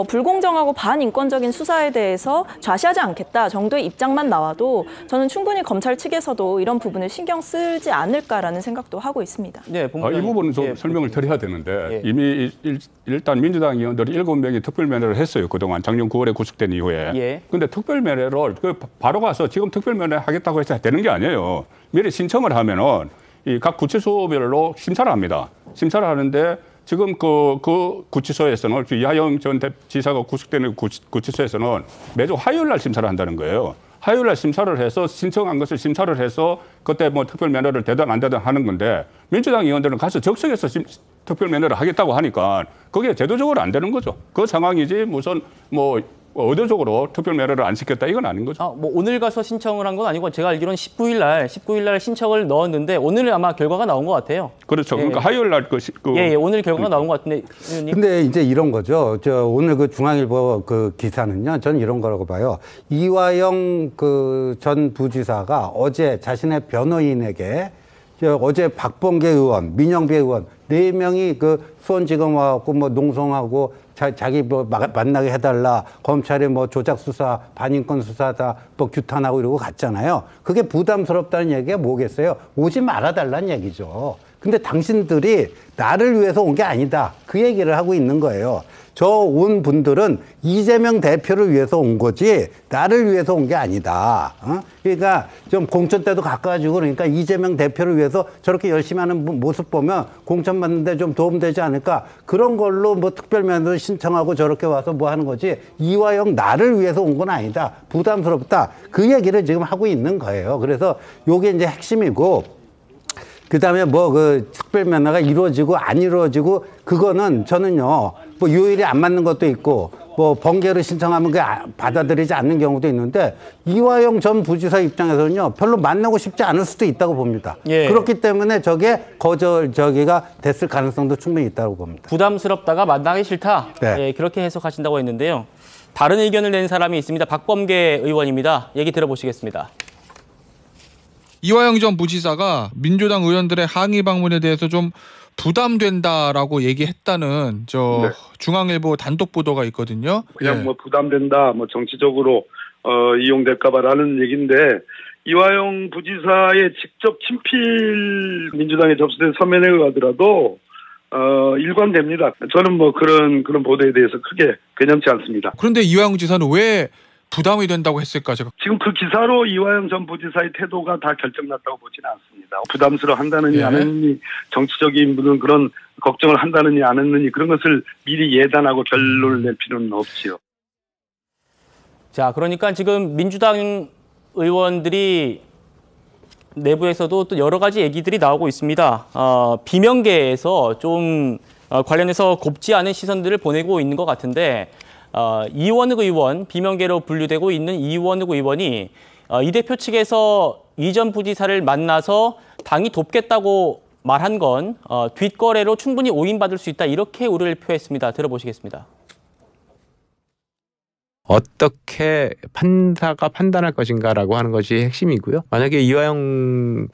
Speaker 2: 불공정하고 반인권적인 수사에 대해서 좌시하지 않겠다 정도의 입장만 나와도 저는 충분히 검찰 측에서도 이런 부분을 신경 쓰지 않을까라는 생각도 하고 있습니다.
Speaker 8: 네, 이 부분은 좀 설명을 드려야 되는데 이미 일단 민주당 의원들이 7명이 특별면회를 했어요. 그동안 작년 9월에 구속된 이후에. 근데 특별면회를 바로 가서 지금 특별면회 하겠다고 해서 되는 게 아니에요. 미리 신청을 하면은 이 각 구치소별로 심사를 합니다. 심사를 하는데 지금 그 구치소에서는 이하영 전 지사가 구속되는 구치소에서는 매주 화요일 날 심사를 한다는 거예요. 화요일 날 심사를 해서 신청한 것을 심사를 해서 그때 뭐 특별 면회를 되든 안 되든 하는 건데 민주당 의원들은 가서 적석해서 특별 면회를 하겠다고 하니까 그게 제도적으로 안 되는 거죠. 그 상황이지 무슨 뭐 의도적으로 특별 면회를 안 시켰다 이건 아닌 거죠.
Speaker 1: 뭐 오늘 가서 신청을 한 건 아니고 제가 알기로는 19일 날 신청을 넣었는데 오늘 아마 결과가 나온 것 같아요.
Speaker 8: 그렇죠. 그러니까 화요일 날
Speaker 1: 오늘 결과가 나온 것 같은데. 의원님.
Speaker 9: 근데 이제 이런 거죠. 오늘 그 중앙일보 그 기사는요. 저는 이런 거라고 봐요. 이화영 전 부지사가 어제 자신의 변호인에게 어제 박범계 의원, 민영배 의원 4명이 수원지검 와갖고 뭐 농성하고 자기 뭐 만나게 해달라, 검찰이 뭐 조작 수사, 반인권 수사다 뭐 규탄하고 이러고 갔잖아요. 그게 부담스럽다는 얘기가 뭐겠어요? 오지 말아달라는 얘기죠. 근데 당신들이 나를 위해서 온 게 아니다. 그 얘기를 하고 있는 거예요. 저 온 분들은 이재명 대표를 위해서 온 거지 나를 위해서 온 게 아니다. 그러니까 좀 공천 때도 가까워지고 그러니까 이재명 대표를 위해서 저렇게 열심히 하는 모습 보면 공천 받는데 좀 도움되지 않을까. 그런 걸로 뭐 특별면허 신청하고 저렇게 와서 뭐 하는 거지 이화영 나를 위해서 온 건 아니다. 부담스럽다. 그 얘기를 지금 하고 있는 거예요. 그래서 요게 이제 핵심이고 그다음에 뭐 특별 면허가 이루어지고 안 이루어지고 그거는 저는요 뭐 요일이 안 맞는 것도 있고 뭐 번개를 신청하면 그게 받아들이지 않는 경우도 있는데 이화영 전 부지사 입장에서는요 별로 만나고 싶지 않을 수도 있다고 봅니다. 그렇기 때문에 저게 저기가 됐을 가능성도 충분히 있다고 봅니다.
Speaker 1: 부담스럽다가 만나기 싫다.
Speaker 9: 네.
Speaker 1: 그렇게 해석하신다고 했는데요. 다른 의견을 낸 사람이 있습니다. 박범계 의원입니다. 얘기 들어보시겠습니다.
Speaker 13: 이화영 전 부지사가 민주당 의원들의 항의 방문에 대해서 좀 부담된다라고 얘기했다는 중앙일보 단독 보도가 있거든요.
Speaker 14: 그냥 뭐 부담된다, 뭐 정치적으로 이용될까봐라는 얘기인데 이화영 부지사의 직접 친필 민주당에 접수된 서면에 의하더라도 일관됩니다. 저는 뭐 그런 보도에 대해서 크게 괴념치 않습니다.
Speaker 13: 그런데 이화영 지사는 왜 부담이 된다고 했을까? 제가
Speaker 14: 지금 그 기사로 이화영 전 부지사의 태도가 다 결정났다고 보지는 않습니다. 부담스러워 한다느니 안 했느니 정치적인 무슨 그런 걱정을 한다느니 안 했느니 그런 것을 미리 예단하고 결론을 낼 필요는 없지요.
Speaker 1: 자, 그러니까 지금 민주당 의원들이 내부에서도 또 여러 가지 얘기들이 나오고 있습니다. 비명계에서 좀 관련해서 곱지 않은 시선들을 보내고 있는 것 같은데 이원욱 의원, 비명계로 분류되고 있는 이원욱 의원이 이 대표 측에서 이 전 부지사를 만나서 당이 돕겠다고 말한 건 뒷거래로 충분히 오인받을 수 있다. 이렇게 우려를 표했습니다. 들어보시겠습니다.
Speaker 15: 어떻게 판사가 판단할 것인가라고 하는 것이 핵심이고요. 만약에 이화영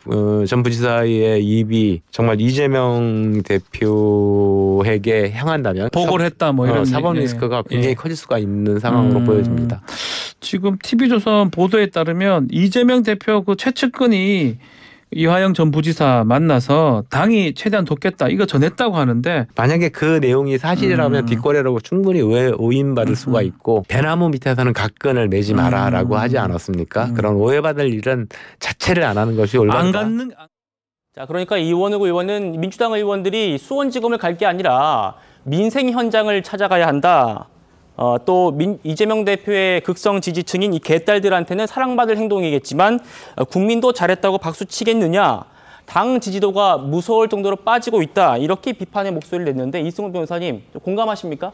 Speaker 15: 전 부지사의 입이 정말 이재명 대표에게 향한다면
Speaker 16: 보고를 했다 뭐 이런
Speaker 15: 사법 리스크가 굉장히 커질 수가 있는 상황으로 보여집니다.
Speaker 16: 지금 TV조선 보도에 따르면 이재명 대표 그 최측근이 이화영 전 부지사 만나서 당이 최대한 돕겠다 이거 전했다고 하는데
Speaker 15: 만약에 그 내용이 사실이라면 뒷거래로 충분히 오인받을 수가 있고 대나무 밑에서는 각근을 매지 마라라고 하지 않았습니까? 그런 오해받을 일은 자체를 안 하는 것이 올바르다.
Speaker 1: 자, 그러니까 이원욱 의원은 민주당 의원들이 수원지검을 갈 게 아니라 민생 현장을 찾아가야 한다. 또 이재명 대표의 극성 지지층인 이 개딸들한테는 사랑받을 행동이겠지만 국민도 잘했다고 박수 치겠느냐. 당 지지도가 무서울 정도로 빠지고 있다. 이렇게 비판의 목소리를 냈는데 이승훈 변호사님 공감하십니까?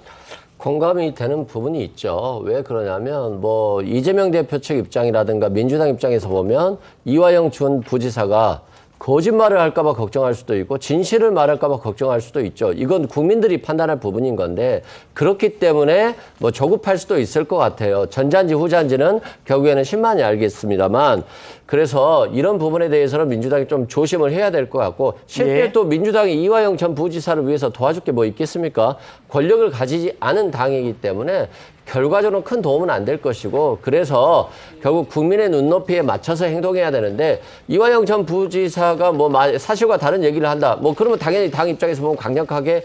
Speaker 11: 공감이 되는 부분이 있죠. 왜 그러냐면 뭐 이재명 대표 측 입장이라든가 민주당 입장에서 보면 이화영 전 부지사가 거짓말을 할까 봐 걱정할 수도 있고 진실을 말할까 봐 걱정할 수도 있죠. 이건 국민들이 판단할 부분인 건데 그렇기 때문에 뭐 조급할 수도 있을 것 같아요. 전자인지 후자인지는 결국에는 신만이 알겠습니다만 그래서 이런 부분에 대해서는 민주당이 좀 조심을 해야 될 것 같고 실제 또 민주당이 이화영 전 부지사를 위해서 도와줄 게 뭐 있겠습니까? 권력을 가지지 않은 당이기 때문에 결과적으로 큰 도움은 안 될 것이고 그래서 결국 국민의 눈높이에 맞춰서 행동해야 되는데 이화영 전 부지사가 뭐 사실과 다른 얘기를 한다. 뭐 그러면 당연히 당 입장에서 보면 강력하게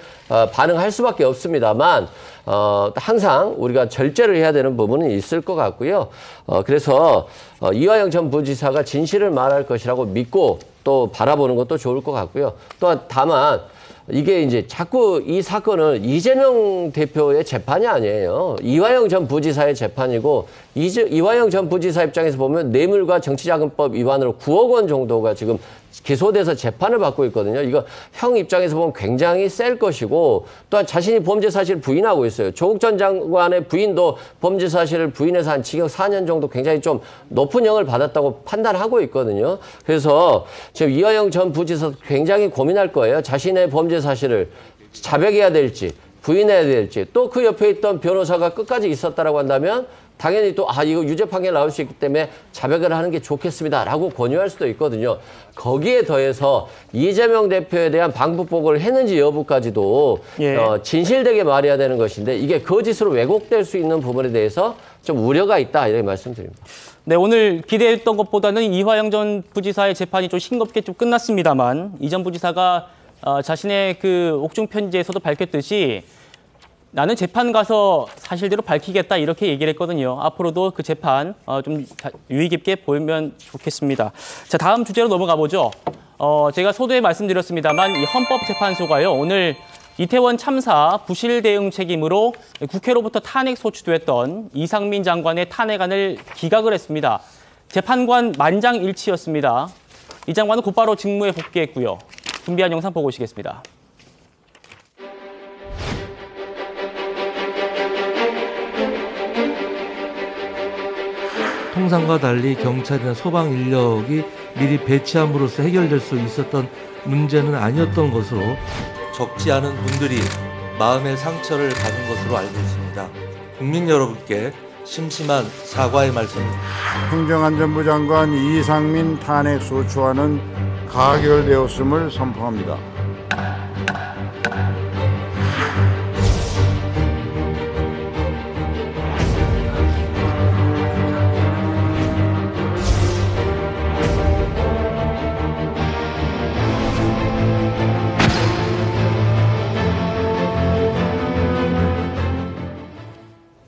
Speaker 11: 반응할 수밖에 없습니다만 항상 우리가 절제를 해야 되는 부분은 있을 것 같고요. 그래서 이화영 전 부지사가 진실을 말할 것이라고 믿고 또 바라보는 것도 좋을 것 같고요. 또한 다만 이게 이제 자꾸 이 사건은 이재명 대표의 재판이 아니에요. 이화영 전 부지사의 재판이고 이화영 전 부지사 입장에서 보면 뇌물과 정치자금법 위반으로 9억 원 정도가 지금 기소돼서 재판을 받고 있거든요. 이거 형 입장에서 보면 굉장히 셀 것이고 또한 자신이 범죄 사실을 부인하고 있어요. 조국 전 장관의 부인도 범죄 사실을 부인해서 한 징역 4년 정도 굉장히 좀 높은 형을 받았다고 판단하고 있거든요. 그래서 지금 이화영 전 부지사 굉장히 고민할 거예요. 자신의 범죄 사실을 자백해야 될지 부인해야 될지 또 그 옆에 있던 변호사가 끝까지 있었다라고 한다면 당연히 또 이거 유죄 판결 나올 수 있기 때문에 자백을 하는 게 좋겠습니다라고 권유할 수도 있거든요. 거기에 더해서 이재명 대표에 대한 방북복을 했는지 여부까지도 진실되게 말해야 되는 것인데 이게 거짓으로 왜곡될 수 있는 부분에 대해서 좀 우려가 있다 이렇게 말씀드립니다.
Speaker 1: 네, 오늘 기대했던 것보다는 이화영 전 부지사의 재판이 좀 싱겁게 좀 끝났습니다만 이 전 부지사가 자신의 그 옥중 편지에서도 밝혔듯이 나는 재판 가서 사실대로 밝히겠다 이렇게 얘기를 했거든요. 앞으로도 그 재판 좀 유의 깊게 보면 좋겠습니다. 자, 다음 주제로 넘어가 보죠. 제가 서두에 말씀드렸습니다만 이 헌법재판소가요. 오늘 이태원 참사 부실 대응 책임으로 국회로부터 탄핵 소추됐던 이상민 장관의 탄핵안을 기각을 했습니다. 재판관 만장일치였습니다. 이 장관은 곧바로 직무에 복귀했고요. 준비한 영상 보고 오시겠습니다.
Speaker 17: 통상과 달리 경찰이나 소방 인력이 미리 배치함으로써 해결될 수 있었던 문제는 아니었던 것으로 적지 않은 분들이 마음의 상처를 받은 것으로 알고 있습니다. 국민 여러분께 심심한 사과의 말씀입니다.
Speaker 18: 행정안전부 장관 이상민 탄핵 소추안은 가결되었음을 선포합니다.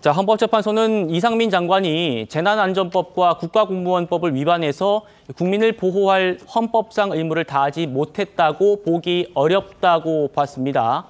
Speaker 1: 자, 헌법재판소는 이상민 장관이 재난안전법과 국가공무원법을 위반해서 국민을 보호할 헌법상 의무를 다하지 못했다고 보기 어렵다고 봤습니다.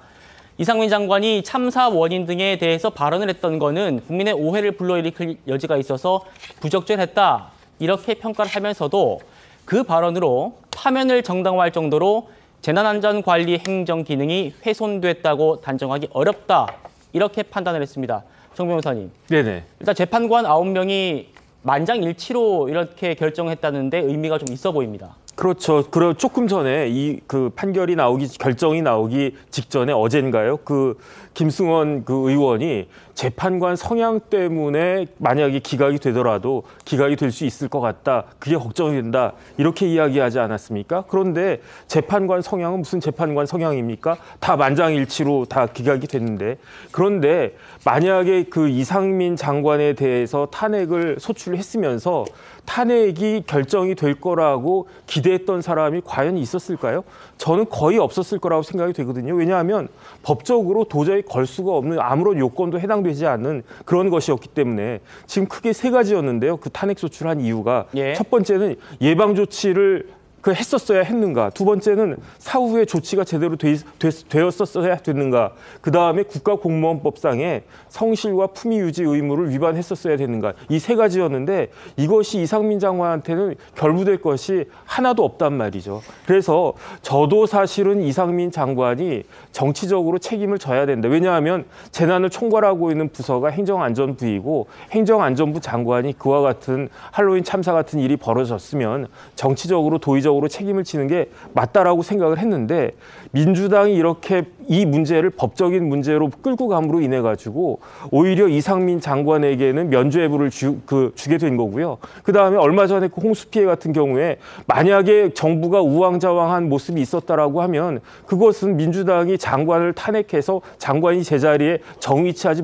Speaker 1: 이상민 장관이 참사 원인 등에 대해서 발언을 했던 거는 국민의 오해를 불러일으킬 여지가 있어서 부적절했다 이렇게 평가를 하면서도 그 발언으로 파면을 정당화할 정도로 재난안전관리 행정 기능이 훼손됐다고 단정하기 어렵다 이렇게 판단을 했습니다. 정 변호사님.
Speaker 10: 네네.
Speaker 1: 일단 재판관 9명이 만장일치로 이렇게 결정했다는데 의미가 좀 있어 보입니다.
Speaker 10: 그렇죠. 조금 전에 이 그 판결이 결정이 나오기 직전에 어젠가요? 그 김승원 그 의원이 재판관 성향 때문에 만약에 기각이 되더라도 기각이 될 수 있을 것 같다. 그게 걱정이 된다. 이렇게 이야기하지 않았습니까? 그런데 재판관 성향은 무슨 재판관 성향입니까? 다 만장일치로 다 기각이 됐는데. 그런데 만약에 그 이상민 장관에 대해서 탄핵을 소추했으면서 탄핵이 결정이 될 거라고 기대했던 사람이 과연 있었을까요? 저는 거의 없었을 거라고 생각이 되거든요. 왜냐하면 법적으로 도저히 걸 수가 없는 아무런 요건도 해당되지 않는 그런 것이었기 때문에 지금 크게 세 가지였는데요. 그 탄핵 소추를 한 이유가 첫 번째는 예방 조치를 했었어야 했는가? 두 번째는 사후에 조치가 제대로 되었었어야 됐는가? 그 다음에 국가공무원법상의 성실과 품위 유지 의무를 위반했었어야 됐는가? 이 세 가지였는데 이것이 이상민 장관한테는 결부될 것이 하나도 없단 말이죠. 그래서 저도 사실은 이상민 장관이 정치적으로 책임을 져야 된다. 왜냐하면 재난을 총괄하고 있는 부서가 행정안전부이고 행정안전부 장관이 그와 같은 할로윈 참사 같은 일이 벌어졌으면 정치적으로 도의적으로 책임을 지는 게 맞다라고 생각을 했는데 민주당이 이렇게 이 문제를 법적인 문제로 끌고 감으로 인해 가지고 오히려 이상민 장관에게는 면죄부를 주게 된 거고요. 그다음에 얼마 전에 그 홍수 피해 같은 경우에 만약에 정부가 우왕좌왕한 모습이 있었다라고 하면 그것은 민주당이 장관을 탄핵해서 장관이 제자리에 정위치하지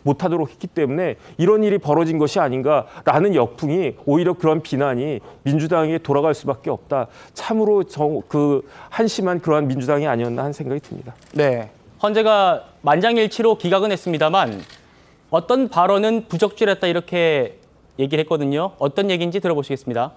Speaker 10: 못하도록 했기 때문에 이런 일이 벌어진 것이 아닌가라는 역풍이 오히려 그런 비난이 민주당에 돌아갈 수밖에 없다. 참으로 한심한 그러한 민주당이 아니었나 하는 생각이 듭니다.
Speaker 1: 네, 헌재가 만장일치로 기각은 했습니다만 어떤 발언은 부적절했다 이렇게 얘기를 했거든요. 어떤 얘기인지 들어보시겠습니다.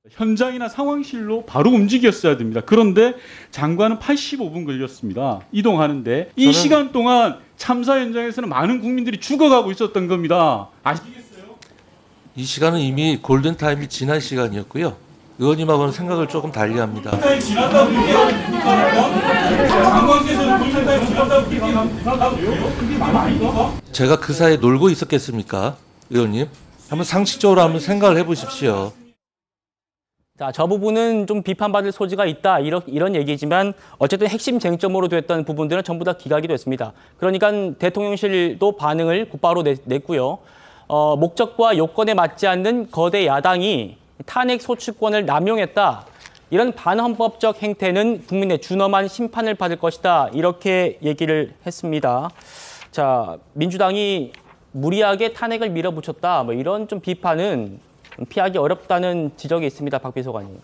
Speaker 19: 현장이나 상황실로 바로 움직였어야 됩니다. 그런데 장관은 85분 걸렸습니다. 이동하는데 이 시간 동안 참사 현장에서는 많은 국민들이 죽어가고 있었던 겁니다. 아시겠어요?
Speaker 17: 이 시간은 이미 골든타임이 지난 시간이었고요. 의원님하고는 생각을 조금 달리합니다.
Speaker 19: 골든타임 지났다고 얘기합니까? 장관께서는 골든타임 지났다고 얘기하고요? 그게 말 아닌가?
Speaker 17: 제가 그 사이에 놀고 있었겠습니까? 의원님? 한번 상식적으로 한번 생각을 해보십시오.
Speaker 1: 자, 저 부분은 좀 비판받을 소지가 있다 이런 얘기지만 어쨌든 핵심 쟁점으로 됐던 부분들은 전부 다 기각이 됐습니다. 그러니까 대통령실도 반응을 곧바로 냈고요. 목적과 요건에 맞지 않는 거대 야당이 탄핵 소추권을 남용했다. 이런 반헌법적 행태는 국민의 준엄한 심판을 받을 것이다. 이렇게 얘기를 했습니다. 자, 민주당이 무리하게 탄핵을 밀어붙였다. 뭐 이런 좀 비판은 피하기 어렵다는 지적이 있습니다. 박 비서관님.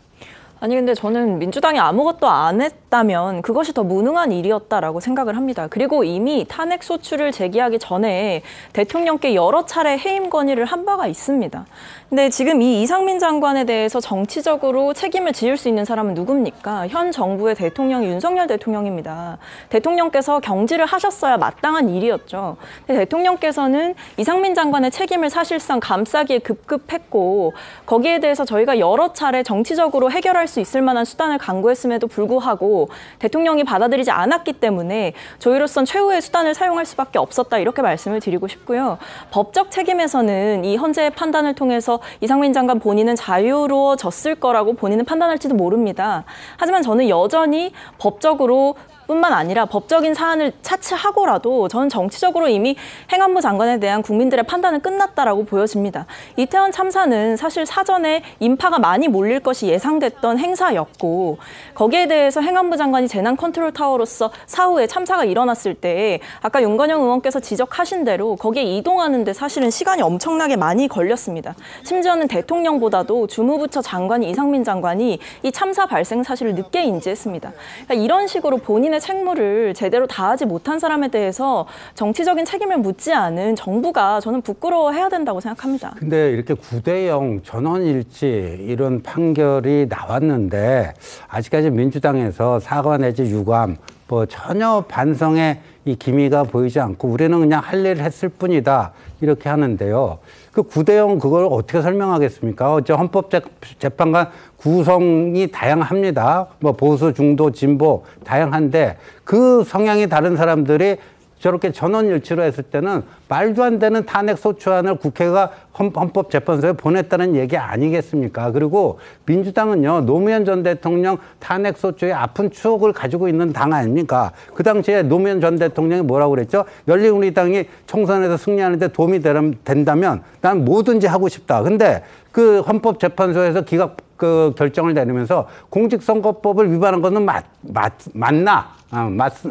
Speaker 2: 아니 근데 저는 민주당이 아무것도 안 했다면 그것이 더 무능한 일이었다라고 생각을 합니다. 그리고 이미 탄핵 소추를 제기하기 전에 대통령께 여러 차례 해임 건의를 한 바가 있습니다. 근데 지금 이 이상민 장관에 대해서 정치적으로 책임을 지을 수 있는 사람은 누굽니까? 현 정부의 대통령이 윤석열 대통령입니다. 대통령께서 경질을 하셨어야 마땅한 일이었죠. 근데 대통령께서는 이상민 장관의 책임을 사실상 감싸기에 급급했고 거기에 대해서 저희가 여러 차례 정치적으로 해결할 수 있을 만한 수단을 강구했음에도 불구하고 대통령이 받아들이지 않았기 때문에 저희로선 최후의 수단을 사용할 수밖에 없었다 이렇게 말씀을 드리고 싶고요. 법적 책임에서는 이 헌재의 판단을 통해서 이상민 장관 본인은 자유로워졌을 거라고 본인은 판단할지도 모릅니다. 하지만 저는 여전히 법적으로 뿐만 아니라 법적인 사안을 차치하고라도 저는 정치적으로 이미 행안부 장관에 대한 국민들의 판단은 끝났다라고 보여집니다. 이태원 참사는 사실 사전에 인파가 많이 몰릴 것이 예상됐던 행사였고 거기에 대해서 행안부 장관이 재난 컨트롤 타워로서 사후에 참사가 일어났을 때 아까 윤건영 의원께서 지적하신 대로 거기에 이동하는 데 사실은 시간이 엄청나게 많이 걸렸습니다. 심지어는 대통령보다도 주무부처 장관이 이상민 장관이 이 참사 발생 사실을 늦게 인지했습니다. 그러니까 이런 식으로 본인의 책무를 제대로 다하지 못한 사람에 대해서 정치적인 책임을 묻지 않은 정부가 저는 부끄러워해야 된다고 생각합니다.
Speaker 9: 근데 이렇게 9대0 전원일치 이런 판결이 나왔는데 아직까지 민주당에서 사과 내지 유감 뭐 전혀 반성의 이 기미가 보이지 않고 우리는 그냥 할 일을 했을 뿐이다 이렇게 하는데요. 그 9대0 그걸 어떻게 설명하겠습니까? 어째 헌법재판관 구성이 다양합니다. 뭐 보수, 중도, 진보 다양한데 그 성향이 다른 사람들이 저렇게 전원일치로 했을 때는 말도 안 되는 탄핵 소추안을 국회가 헌법재판소에 보냈다는 얘기 아니겠습니까? 그리고 민주당은요, 노무현 전 대통령 탄핵 소추의 아픈 추억을 가지고 있는 당 아닙니까? 그 당시에 노무현 전 대통령이 뭐라고 그랬죠? 열린우리당이 총선에서 승리하는데 도움이 된다면 난 뭐든지 하고 싶다. 근데 그 헌법재판소에서 기각 결정을 내리면서 공직선거법을 위반한 것은 맞나?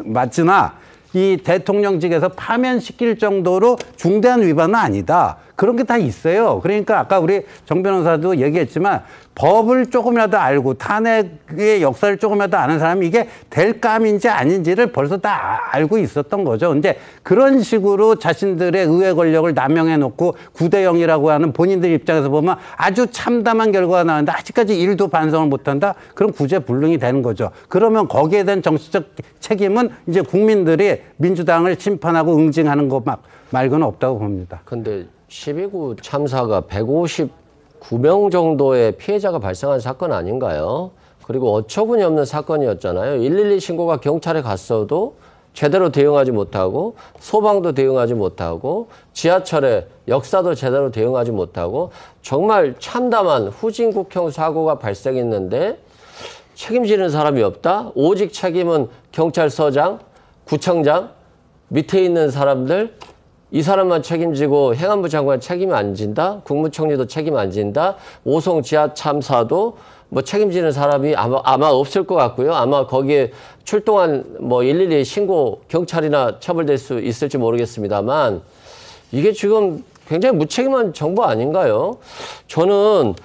Speaker 9: 맞으나 이 대통령직에서 파면시킬 정도로 중대한 위반은 아니다. 그런 게 다 있어요. 그러니까 아까 우리 정 변호사도 얘기했지만 법을 조금이라도 알고 탄핵의 역사를 조금이라도 아는 사람이 이게 될 감인지 아닌지를 벌써 다 알고 있었던 거죠. 근데 그런 식으로 자신들의 의회 권력을 남용해 놓고 9대0이라고 하는 본인들 입장에서 보면 아주 참담한 결과가 나왔는데 아직까지 일도 반성을 못한다? 그럼 구제불능이 되는 거죠. 그러면 거기에 대한 정치적 책임은 이제 국민들이 민주당을 심판하고 응징하는 것 말고는 없다고 봅니다.
Speaker 11: 근데 12구 참사가 159명 정도의 피해자가 발생한 사건 아닌가요? 그리고 어처구니 없는 사건이었잖아요. 112 신고가 경찰에 갔어도 제대로 대응하지 못하고 소방도 대응하지 못하고 지하철에 역사도 제대로 대응하지 못하고 정말 참담한 후진국형 사고가 발생했는데 책임지는 사람이 없다? 오직 책임은 경찰서장, 구청장, 밑에 있는 사람들 이 사람만 책임지고 행안부 장관 책임 안 진다? 국무총리도 책임 안 진다? 오송 지하 참사도 뭐 책임지는 사람이 아마 없을 것 같고요. 아마 거기에 출동한 뭐 112 신고 경찰이나 처벌될 수 있을지 모르겠습니다만 이게 지금 굉장히 무책임한 정부 아닌가요? 저는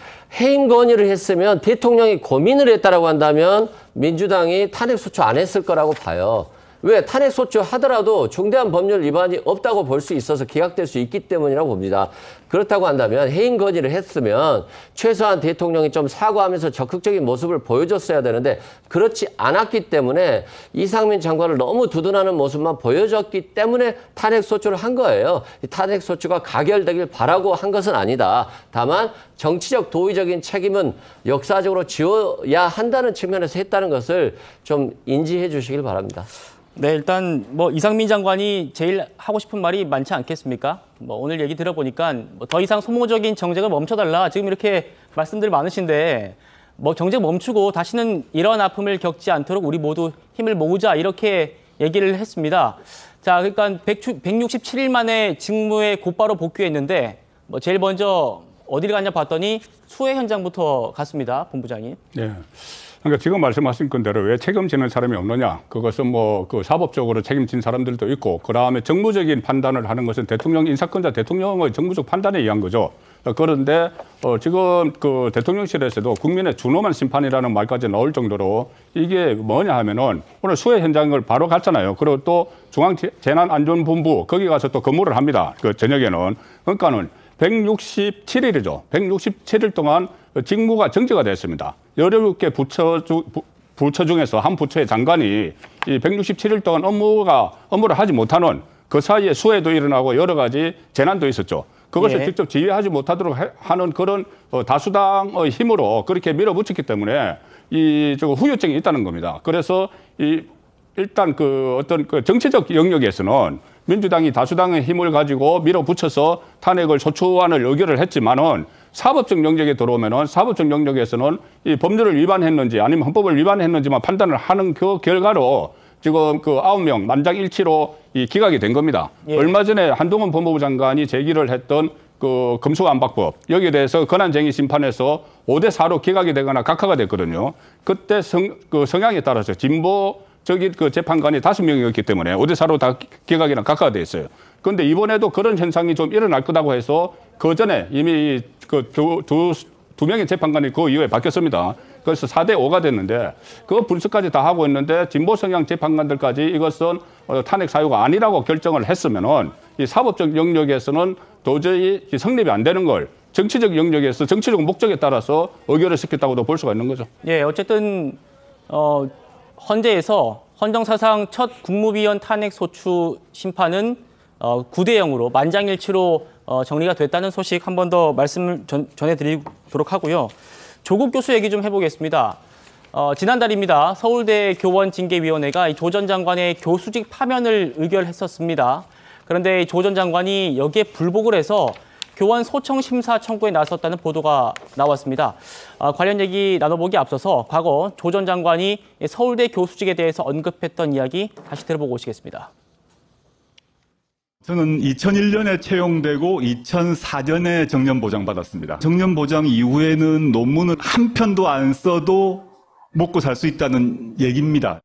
Speaker 11: 해임 건의를 했으면 대통령이 고민을 했다라고 한다면 민주당이 탄핵소추 안 했을 거라고 봐요. 왜? 탄핵소추 하더라도 중대한 법률 위반이 없다고 볼 수 있어서 기각될 수 있기 때문이라고 봅니다. 그렇다고 한다면 해임 건의를 했으면 최소한 대통령이 좀 사과하면서 적극적인 모습을 보여줬어야 되는데 그렇지 않았기 때문에 이상민 장관을 너무 두둔하는 모습만 보여줬기 때문에 탄핵소추를 한 거예요. 이 탄핵소추가 가결되길 바라고 한 것은 아니다. 다만 정치적 도의적인 책임은 역사적으로 지어야 한다는 측면에서 했다는 것을 좀 인지해 주시길 바랍니다.
Speaker 1: 네, 일단 뭐 이상민 장관이 제일 하고 싶은 말이 많지 않겠습니까? 뭐 오늘 얘기 들어보니까 뭐 더 이상 소모적인 정쟁을 멈춰달라 지금 이렇게 말씀들 많으신데 뭐 정쟁 멈추고 다시는 이런 아픔을 겪지 않도록 우리 모두 힘을 모으자 이렇게 얘기를 했습니다. 자, 그러니까 167일 만에 직무에 곧바로 복귀했는데 뭐 제일 먼저 어디를 갔냐 봤더니 수해 현장부터 갔습니다, 본부장님.
Speaker 8: 네. 그러니까 지금 말씀하신 건대로 왜 책임지는 사람이 없느냐. 그것은 뭐 그 사법적으로 책임진 사람들도 있고 그다음에 정무적인 판단을 하는 것은 대통령 인사권자 대통령의 정무적 판단에 의한 거죠. 그런데 지금 그 대통령실에서도 국민의 준엄한 심판이라는 말까지 나올 정도로 이게 뭐냐 하면은 오늘 수해 현장을 바로 갔잖아요. 그리고 또 중앙재난안전본부 거기 가서 또 근무를 합니다. 그 저녁에는. 그러니까는 167일이죠. 167일 동안 직무가 정지가 됐습니다. 17개 부처 중에서 한 부처의 장관이 이 167일 동안 업무를 하지 못하는 그 사이에 수해도 일어나고 여러 가지 재난도 있었죠. 그것을 직접 지휘하지 못하도록 하는 그런 다수당의 힘으로 그렇게 밀어붙였기 때문에 이 후유증이 있다는 겁니다. 그래서 일단 그 어떤 그 정치적 영역에서는 민주당이 다수당의 힘을 가지고 밀어붙여서 탄핵을 소추안을 의결을 했지만은 사법적 영역에 들어오면은 사법적 영역에서는 이 법률을 위반했는지 아니면 헌법을 위반했는지만 판단을 하는 그 결과로 지금 그 9명 만장일치로 이 기각이 된 겁니다. 얼마 전에 한동훈 법무부 장관이 제기를 했던 그 금수안박법 여기에 대해서 권한쟁의 심판에서 5대4로 기각이 되거나 각하가 됐거든요. 그때 그 성향에 따라서 진보적인 그 재판관이 5명이었기 때문에 5대4로 다 기각이나 각하가 돼 있어요. 그런데 이번에도 그런 현상이 좀 일어날 거라고 해서 그 전에 이미 그 두 명의 재판관이 그 이후에 바뀌었습니다. 그래서 4대5가 됐는데 그 분석까지 다 하고 있는데 진보 성향 재판관들까지 이것은 탄핵 사유가 아니라고 결정을 했으면은 이 사법적 영역에서는 도저히 성립이 안 되는 걸 정치적 영역에서 정치적 목적에 따라서 의결을 시켰다고도 볼 수가 있는 거죠.
Speaker 1: 예, 어쨌든 헌재에서 헌정사상 첫 국무위원 탄핵 소추 심판은 9대0으로 만장일치로 정리가 됐다는 소식 한 번 더 말씀을 전해드리도록 하고요. 조국 교수 얘기 좀 해보겠습니다. 지난달입니다. 서울대 교원징계위원회가 조 전 장관의 교수직 파면을 의결했었습니다. 그런데 조 전 장관이 여기에 불복을 해서 교원 소청 심사 청구에 나섰다는 보도가 나왔습니다. 관련 얘기 나눠보기 앞서서 과거 조 전 장관이 서울대 교수직에 대해서 언급했던 이야기 다시 들어보고 오시겠습니다.
Speaker 20: 저는 2001년에 채용되고 2004년에 정년 보장받았습니다. 정년 보장 이후에는 논문을 한 편도 안 써도 먹고 살 수 있다는 얘기입니다.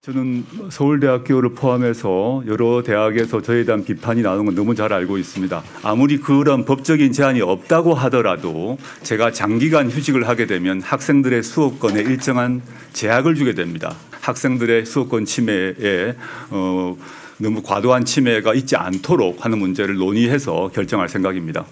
Speaker 20: 저는 서울대학교를 포함해서 여러 대학에서 저에 대한 비판이 나오는 건 너무 잘 알고 있습니다. 아무리 그런 법적인 제한이 없다고 하더라도 제가 장기간 휴직을 하게 되면 학생들의 수업권에 일정한 제약을 주게 됩니다. 학생들의 수업권 침해에 너무 과도한 침해가 있지 않도록 하는 문제를 논의해서 결정할 생각입니다.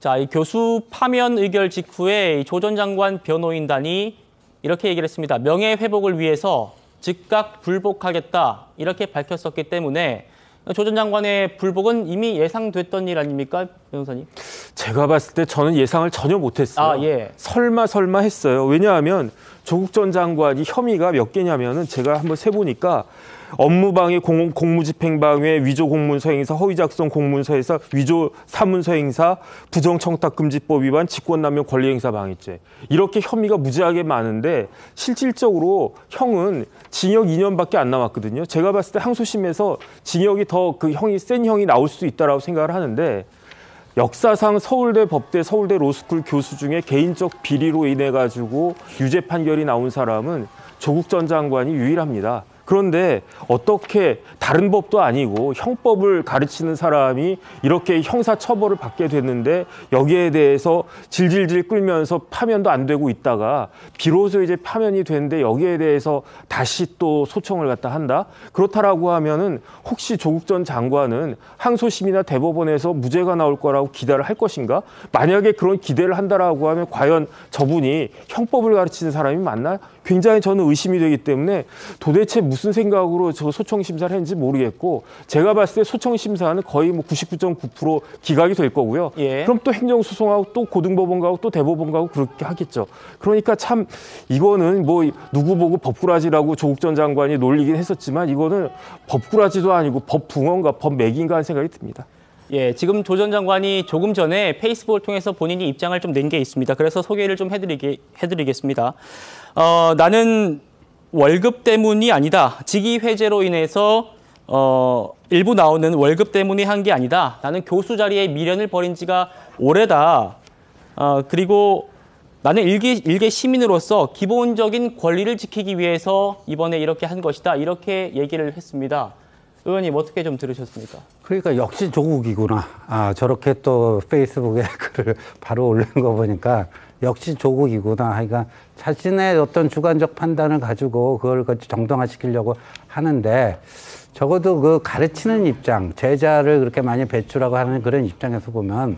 Speaker 1: 자, 이 교수 파면 의결 직후에 조 전 장관 변호인단이 이렇게 얘기를 했습니다. 명예회복을 위해서 즉각 불복하겠다 이렇게 밝혔었기 때문에 조 전 장관의 불복은 이미 예상됐던 일 아닙니까, 변호사님?
Speaker 10: 제가 봤을 때 저는 예상을 전혀 못했어요.
Speaker 1: 아, 예.
Speaker 10: 설마 했어요. 왜냐하면 조국 전 장관이 혐의가 몇 개냐면은 제가 한번 세보니까 업무방해, 공무집행방해, 위조 공문서 행사, 허위작성 공문서 행사, 위조 사문서 행사, 부정청탁금지법 위반, 직권남용 권리행사 방해죄. 이렇게 혐의가 무지하게 많은데 실질적으로 형은 징역 2년밖에 안 남았거든요. 제가 봤을 때 항소심에서 징역이 더 그 형이 센 형이 나올 수 있다라고 생각을 하는데 역사상 서울대 법대, 서울대 로스쿨 교수 중에 개인적 비리로 인해 가지고 유죄 판결이 나온 사람은 조국 전 장관이 유일합니다. 그런데 어떻게 다른 법도 아니고 형법을 가르치는 사람이 이렇게 형사처벌을 받게 됐는데 여기에 대해서 질질질 끌면서 파면도 안 되고 있다가 비로소 이제 파면이 됐는데 여기에 대해서 다시 또 소청을 갖다 한다? 그렇다라고 하면은 혹시 조국 전 장관은 항소심이나 대법원에서 무죄가 나올 거라고 기대를 할 것인가? 만약에 그런 기대를 한다라고 하면 과연 저분이 형법을 가르치는 사람이 맞나? 굉장히 저는 의심이 되기 때문에 도대체 무슨 생각으로 저 소청 심사를 했는지 모르겠고 제가 봤을 때 소청 심사는 거의 뭐 99.9% 기각이 될 거고요.
Speaker 1: 예.
Speaker 10: 그럼 또 행정소송하고 또 고등법원 가고 또 대법원 가고 그렇게 하겠죠. 그러니까 참 이거는 뭐 누구 보고 법꾸라지라고 조국 전 장관이 놀리긴 했었지만 이거는 법꾸라지도 아니고 법붕어인가 법맥인가 하는 생각이 듭니다.
Speaker 1: 예, 지금 조 전 장관이 조금 전에 페이스북을 통해서 본인이 입장을 좀 낸 게 있습니다. 그래서 소개를 좀 해드리겠습니다. 나는 월급 때문이 아니다. 직위 회제로 인해서 일부 나오는 월급 때문에 한 게 아니다. 나는 교수 자리에 미련을 버린 지가 오래다. 그리고 나는 일개 시민으로서 기본적인 권리를 지키기 위해서 이번에 이렇게 한 것이다. 이렇게 얘기를 했습니다. 의원님 어떻게 좀 들으셨습니까?
Speaker 9: 그러니까 역시 조국이구나. 저렇게 또 페이스북에 글을 바로 올린 거 보니까 역시 조국이구나. 그러니까 자신의 어떤 주관적 판단을 가지고 그걸 정당화시키려고 하는데 적어도 그 가르치는 입장, 제자를 그렇게 많이 배출하고 하는 그런 입장에서 보면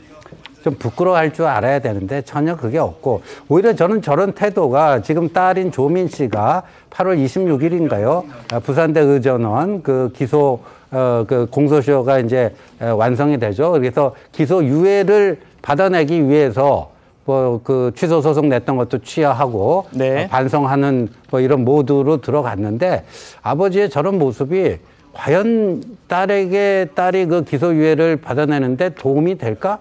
Speaker 9: 좀 부끄러워할 줄 알아야 되는데 전혀 그게 없고 오히려 저는 저런 태도가 지금 딸인 조민 씨가 8월 26일인가요? 부산대 의전원 그 기소 그 공소시효가 이제 완성이 되죠. 그래서 기소 유예를 받아내기 위해서 뭐 그 취소 소송 냈던 것도 취하하고
Speaker 1: 네.
Speaker 9: 반성하는 뭐 이런 모드로 들어갔는데 아버지의 저런 모습이 과연 딸이 그 기소 유예를 받아내는데 도움이 될까?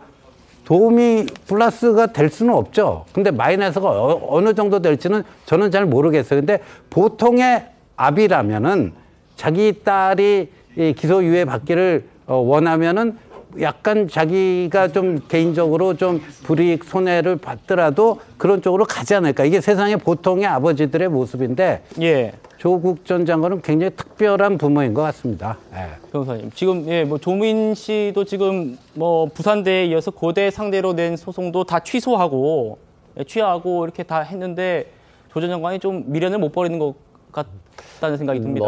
Speaker 9: 도움이 플러스가 될 수는 없죠. 근데 마이너스가 어느 정도 될지는 저는 잘 모르겠어요. 근데 보통의 아비라면은 자기 딸이 이 기소유예 받기를 원하면은 약간 자기가 좀 개인적으로 좀 불이익 손해를 받더라도 그런 쪽으로 가지 않을까. 이게 세상의 보통의 아버지들의 모습인데
Speaker 1: 예.
Speaker 9: 조국 전 장관은 굉장히 특별한 부모인 것 같습니다. 예.
Speaker 1: 변호사님, 지금 뭐 조민 씨도 지금 뭐 부산대에 이어서 고대 상대로 낸 소송도 다 취소하고 이렇게 다 했는데 조 전 장관이 좀 미련을 못 버리는 것 같다는 생각이 듭니다.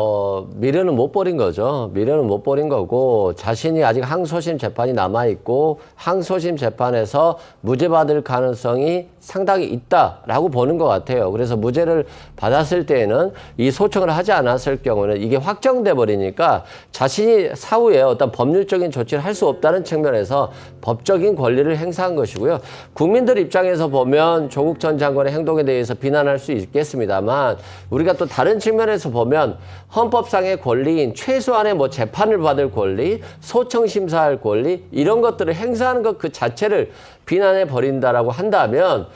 Speaker 11: 미련은 못 버린 거죠. 미련은 못 버린 거고 자신이 아직 항소심 재판이 남아 있고 항소심 재판에서 무죄 받을 가능성이 상당히 있다라고 보는 것 같아요. 그래서 무죄를 받았을 때에는 이 소청을 하지 않았을 경우는 이게 확정돼 버리니까 자신이 사후에 어떤 법률적인 조치를 할 수 없다는 측면에서 법적인 권리를 행사한 것이고요. 국민들 입장에서 보면 조국 전 장관의 행동에 대해서 비난할 수 있겠습니다만 우리가 또 다른 측면에서 보면 헌법상의 권리인 최소한의 뭐 재판을 받을 권리, 소청 심사할 권리 이런 것들을 행사하는 것 그 자체를 비난해 버린다라고 한다면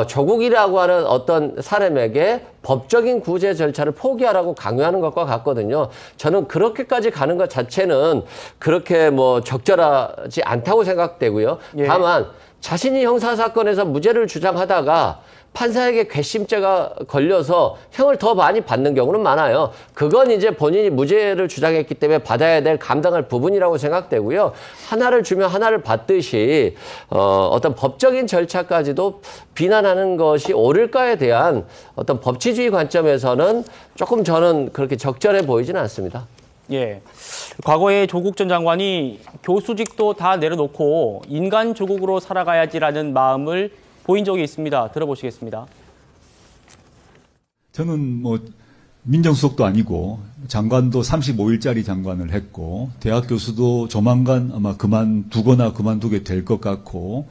Speaker 11: 조국이라고 하는 어떤 사람에게 법적인 구제 절차를 포기하라고 강요하는 것과 같거든요. 저는 그렇게까지 가는 것 자체는 그렇게 뭐 적절하지 않다고 생각되고요.
Speaker 1: 예.
Speaker 11: 다만 자신이 형사사건에서 무죄를 주장하다가 판사에게 괘씸죄가 걸려서 형을 더 많이 받는 경우는 많아요. 그건 이제 본인이 무죄를 주장했기 때문에 받아야 될 감당할 부분이라고 생각되고요. 하나를 주면 하나를 받듯이 어떤 법적인 절차까지도 비난하는 것이 옳을까에 대한 어떤 법치주의 관점에서는 조금 저는 그렇게 적절해 보이지는 않습니다.
Speaker 1: 예, 과거에 조국 전 장관이 교수직도 다 내려놓고 인간 조국으로 살아가야지라는 마음을 보인 적이 있습니다. 들어보시겠습니다.
Speaker 21: 저는 뭐 민정수석도 아니고 장관도 35일짜리 장관을 했고 대학 교수도 조만간 아마 그만두거나 그만두게 될 것 같고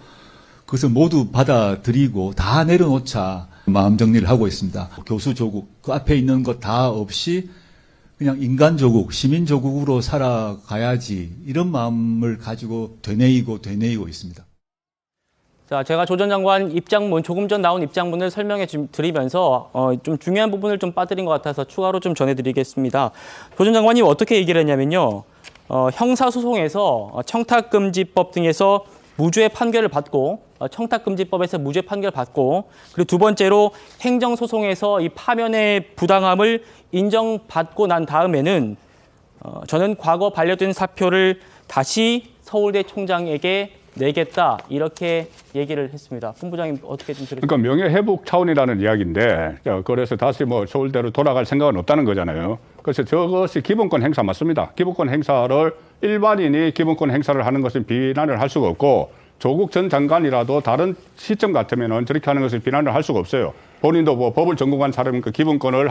Speaker 21: 그것을 모두 받아들이고 다 내려놓자 마음 정리를 하고 있습니다. 교수 조국 그 앞에 있는 것 다 없이 그냥 인간 조국, 시민 조국으로 살아가야지 이런 마음을 가지고 되뇌이고 있습니다.
Speaker 1: 자, 제가 조 전 장관 입장문, 조금 전 나온 입장문을 설명해 드리면서 좀 중요한 부분을 좀 빠뜨린 것 같아서 추가로 좀 전해드리겠습니다. 조 전 장관이 어떻게 얘기를 했냐면요. 형사소송에서 청탁금지법 등에서 무죄 판결을 받고 청탁금지법에서 무죄 판결을 받고 그리고 두 번째로 행정소송에서 이 파면의 부당함을 인정받고 난 다음에는 저는 과거 반려된 사표를 다시 서울대 총장에게 내겠다 이렇게 얘기를 했습니다. 본부장님 어떻게 좀 들으세요?
Speaker 8: 그러니까 명예회복 차원이라는 이야기인데 그래서 다시 뭐 서울대로 돌아갈 생각은 없다는 거잖아요. 그래서 저것이 기본권 행사 맞습니다. 기본권 행사를 일반인이 기본권 행사를 하는 것은 비난을 할 수가 없고 조국 전 장관이라도 다른 시점 같으면은 저렇게 하는 것을 비난을 할 수가 없어요. 본인도 뭐 법을 전공한 사람은 그 기본권을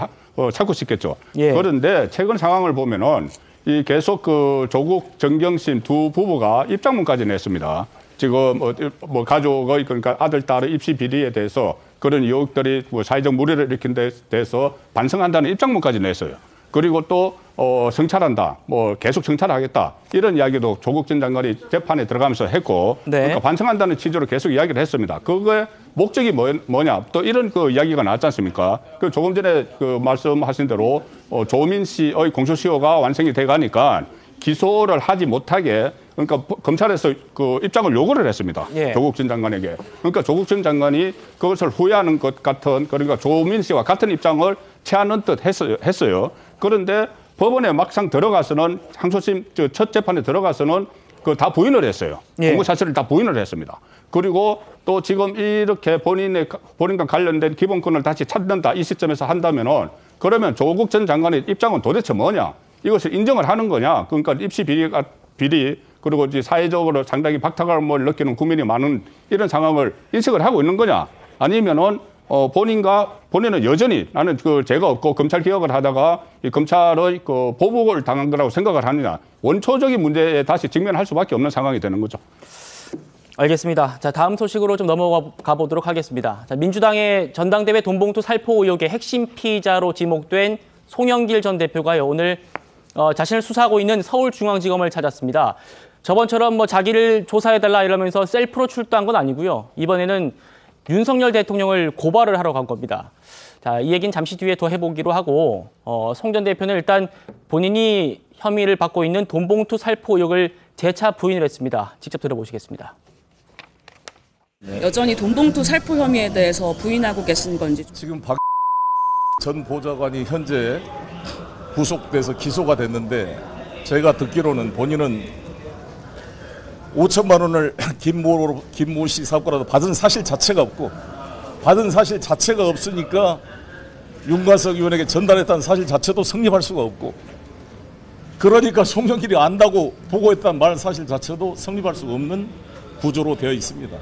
Speaker 8: 찾고 싶겠죠. 예. 그런데 최근 상황을 보면은 이 계속 그 조국 정경심 두 부부가 입장문까지 냈습니다. 지금 뭐 가족의 그러니까 아들 딸의 입시 비리에 대해서 그런 의혹들이 뭐 사회적 물의를 일으킨 데 대해서 반성한다는 입장문까지 냈어요. 그리고 또 성찰한다, 뭐 계속 성찰하겠다 이런 이야기도 조국 전 장관이 재판에 들어가면서 했고, 네. 그러니까 반성한다는 취지로 계속 이야기를 했습니다. 그거의 목적이 뭐냐? 또 이런 그 이야기가 나왔지 않습니까? 그 조금 전에 그 말씀하신 대로 조민 씨의 공소시효가 완성이 돼가니까 기소를 하지 못하게 그러니까 검찰에서 그 입장을 요구를 했습니다. 예. 조국 전 장관에게. 그러니까 조국 전 장관이 그것을 후회하는 것 같은 그러니까 조민 씨와 같은 입장을 취하는 듯 했어요. 그런데 법원에 막상 들어가서는 항소심 첫 재판에 들어가서는 그 다 부인을 했어요.
Speaker 1: 예.
Speaker 8: 공고 사실을 다 부인을 했습니다. 그리고 또 지금 이렇게 본인과 관련된 기본권을 다시 찾는다 이 시점에서 한다면은 그러면 조국 전 장관의 입장은 도대체 뭐냐? 이것을 인정을 하는 거냐? 그러니까 입시 비리 그리고 이제 사회적으로 상당히 박탈감을 느끼는 국민이 많은 이런 상황을 인식을 하고 있는 거냐? 아니면은 본인은 여전히 나는 그 죄가 없고 검찰 개혁을 하다가 이 검찰의 그 보복을 당한 거라고 생각을 하느냐? 원초적인 문제에 다시 직면할 수밖에 없는 상황이 되는 거죠.
Speaker 1: 알겠습니다. 자, 다음 소식으로 좀 넘어가 보도록 하겠습니다. 자, 민주당의 전당대회 돈봉투 살포 의혹의 핵심 피의자로 지목된 송영길 전 대표가 오늘 자신을 수사하고 있는 서울중앙지검을 찾았습니다. 저번처럼 뭐 자기를 조사해달라 이러면서 셀프로 출두한 건 아니고요. 이번에는 윤석열 대통령을 고발을 하러 간 겁니다. 자, 이 얘기는 잠시 뒤에 더 해보기로 하고 송 전 대표는 일단 본인이 혐의를 받고 있는 돈봉투 살포 의혹을 재차 부인을 했습니다. 직접 들어보시겠습니다.
Speaker 22: 여전히 돈봉투 살포 혐의에 대해서 부인하고 계신 건지.
Speaker 23: 지금 박 전 보좌관이 현재 구속돼서 기소가 됐는데 제가 듣기로는 본인은 5천만 원을 김모 씨 사건으로 받은 사실 자체가 없고 받은 사실 자체가 없으니까 윤관석 의원에게 전달했다는 사실 자체도 성립할 수가 없고 그러니까 송영길이 안다고 보고했다는 말 사실 자체도 성립할 수 없는 구조로 되어 있습니다.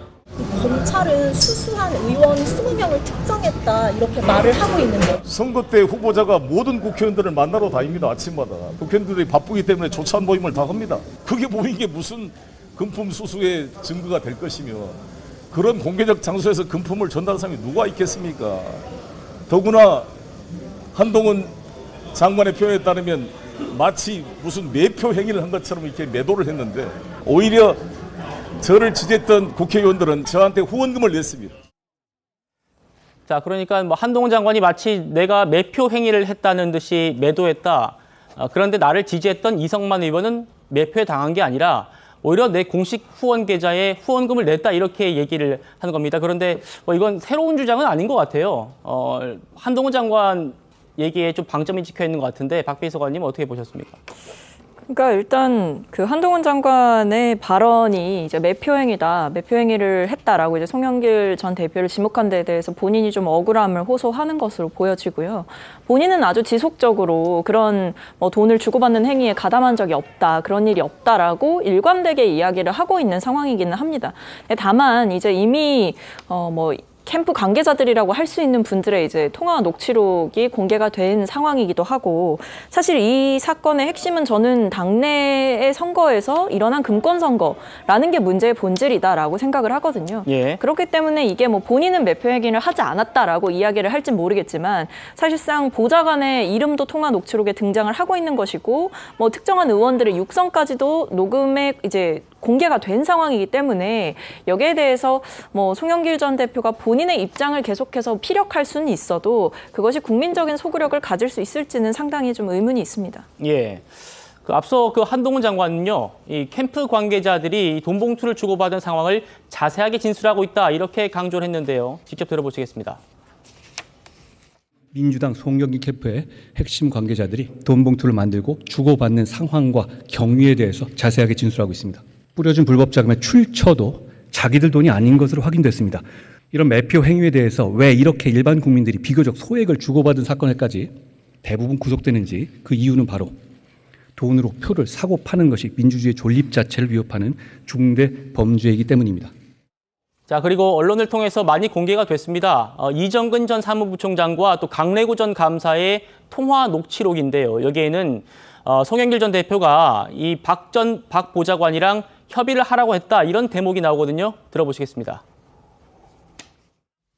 Speaker 24: 검찰은 수수한 의원 20명을 특정했다 이렇게 말을 하고 있는데
Speaker 23: 선거 때 후보자가 모든 국회의원들을 만나러 다닙니다. 아침마다. 국회의원들이 바쁘기 때문에 조찬 모임을 다 합니다. 그게 보이는 게 무슨 금품 수수의 증거가 될 것이며 그런 공개적 장소에서 금품을 전달한 사람이 누가 있겠습니까? 더구나 한동훈 장관의 표현에 따르면 마치 무슨 매표 행위를 한 것처럼 이렇게 매도를 했는데 오히려 저를 지지했던 국회의원들은 저한테 후원금을 냈습니다.
Speaker 1: 자, 그러니까 뭐 한동훈 장관이 마치 내가 매표 행위를 했다는 듯이 매도했다. 그런데 나를 지지했던 이성만 의원은 매표에 당한 게 아니라 오히려 내 공식 후원 계좌에 후원금을 냈다 이렇게 얘기를 하는 겁니다. 그런데 이건 새로운 주장은 아닌 것 같아요. 한동훈 장관 얘기에 좀 방점이 찍혀 있는 것 같은데 박 비서관님 어떻게 보셨습니까?
Speaker 2: 그러니까 일단 그 한동훈 장관의 발언이 이제 매표행위다, 매표행위를 했다라고 이제 송영길 전 대표를 지목한 데에 대해서 본인이 좀 억울함을 호소하는 것으로 보여지고요. 본인은 아주 지속적으로 그런 돈을 주고받는 행위에 가담한 적이 없다, 그런 일이 없다라고 일관되게 이야기를 하고 있는 상황이기는 합니다. 다만 이제 이미 캠프 관계자들이라고 할 수 있는 분들의 이제 통화 녹취록이 공개가 된 상황이기도 하고, 사실 이 사건의 핵심은 저는 당내의 선거에서 일어난 금권 선거라는 게 문제의 본질이다라고 생각을 하거든요. 예. 그렇기 때문에 이게 본인은 매표 행위를 하지 않았다라고 이야기를 할진 모르겠지만 사실상 보좌관의 이름도 통화 녹취록에 등장을 하고 있는 것이고 특정한 의원들의 육성까지도 녹음에 이제 공개가 된 상황이기 때문에 여기에 대해서 송영길 전 대표가 본인의 입장을 계속해서 피력할 수는 있어도 그것이 국민적인 소구력을 가질 수 있을지는 상당히 좀 의문이 있습니다.
Speaker 1: 예. 앞서 한동훈 장관은요, 이 캠프 관계자들이 돈 봉투를 주고받은 상황을 자세하게 진술하고 있다 이렇게 강조를 했는데요. 직접 들어보시겠습니다.
Speaker 3: 민주당 송영길 캠프의 핵심 관계자들이 돈 봉투를 만들고 주고받는 상황과 경위에 대해서 자세하게 진술하고 있습니다. 뿌려준 불법 자금의 출처도 자기들 돈이 아닌 것으로 확인됐습니다. 이런 매표 행위에 대해서 왜 이렇게 일반 국민들이 비교적 소액을 주고받은 사건에까지 대부분 구속되는지, 그 이유는 바로 돈으로 표를 사고 파는 것이 민주주의 존립 자체를 위협하는 중대 범죄이기 때문입니다.
Speaker 1: 자, 그리고 언론을 통해서 많이 공개가 됐습니다. 이정근 전 사무부총장과 또 강래구 전 감사의 통화 녹취록인데요. 여기에는 송영길 전 대표가 이 박 보좌관이랑 협의를 하라고 했다 이런 대목이 나오거든요. 들어보시겠습니다.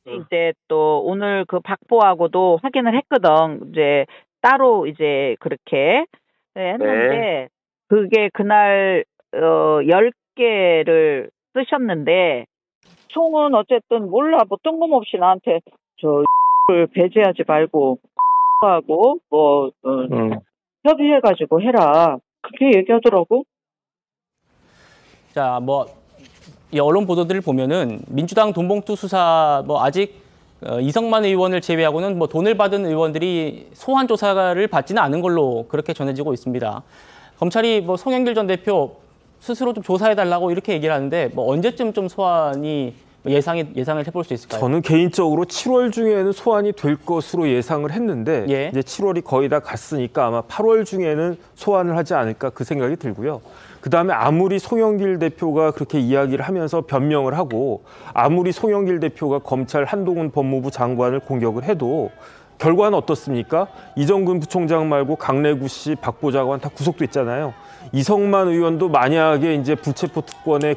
Speaker 4: 이제 또 오늘 그 박보하고도 확인을 했거든. 이제 따로 이제 그렇게 했는데 그게 그날 10개를 쓰셨는데 총은 어쨌든 몰라 뜬금없이 나한테 를 배제하지 말고 하고 협의해가지고 해라 그렇게 얘기하더라고.
Speaker 1: 자, 이 언론 보도들을 보면은 민주당 돈봉투 수사 아직 이성만 의원을 제외하고는 돈을 받은 의원들이 소환 조사를 받지는 않은 걸로 그렇게 전해지고 있습니다. 검찰이 송영길 전 대표 스스로 좀 조사해달라고 이렇게 얘기를 하는데 언제쯤 좀 소환이 예상을 해볼 수 있을까요?
Speaker 10: 저는 개인적으로 7월 중에는 소환이 될 것으로 예상을 했는데 이제 7월이 거의 다 갔으니까 아마 8월 중에는 소환을 하지 않을까 그 생각이 들고요. 그다음에 아무리 송영길 대표가 그렇게 이야기를 하면서 변명을 하고 아무리 송영길 대표가 검찰 한동훈 법무부 장관을 공격을 해도 결과는 어떻습니까? 이정근 부총장 말고 강래구 씨, 박 보좌관 다 구속됐잖아요. 이성만 의원도 만약에 이제 불체포 특권에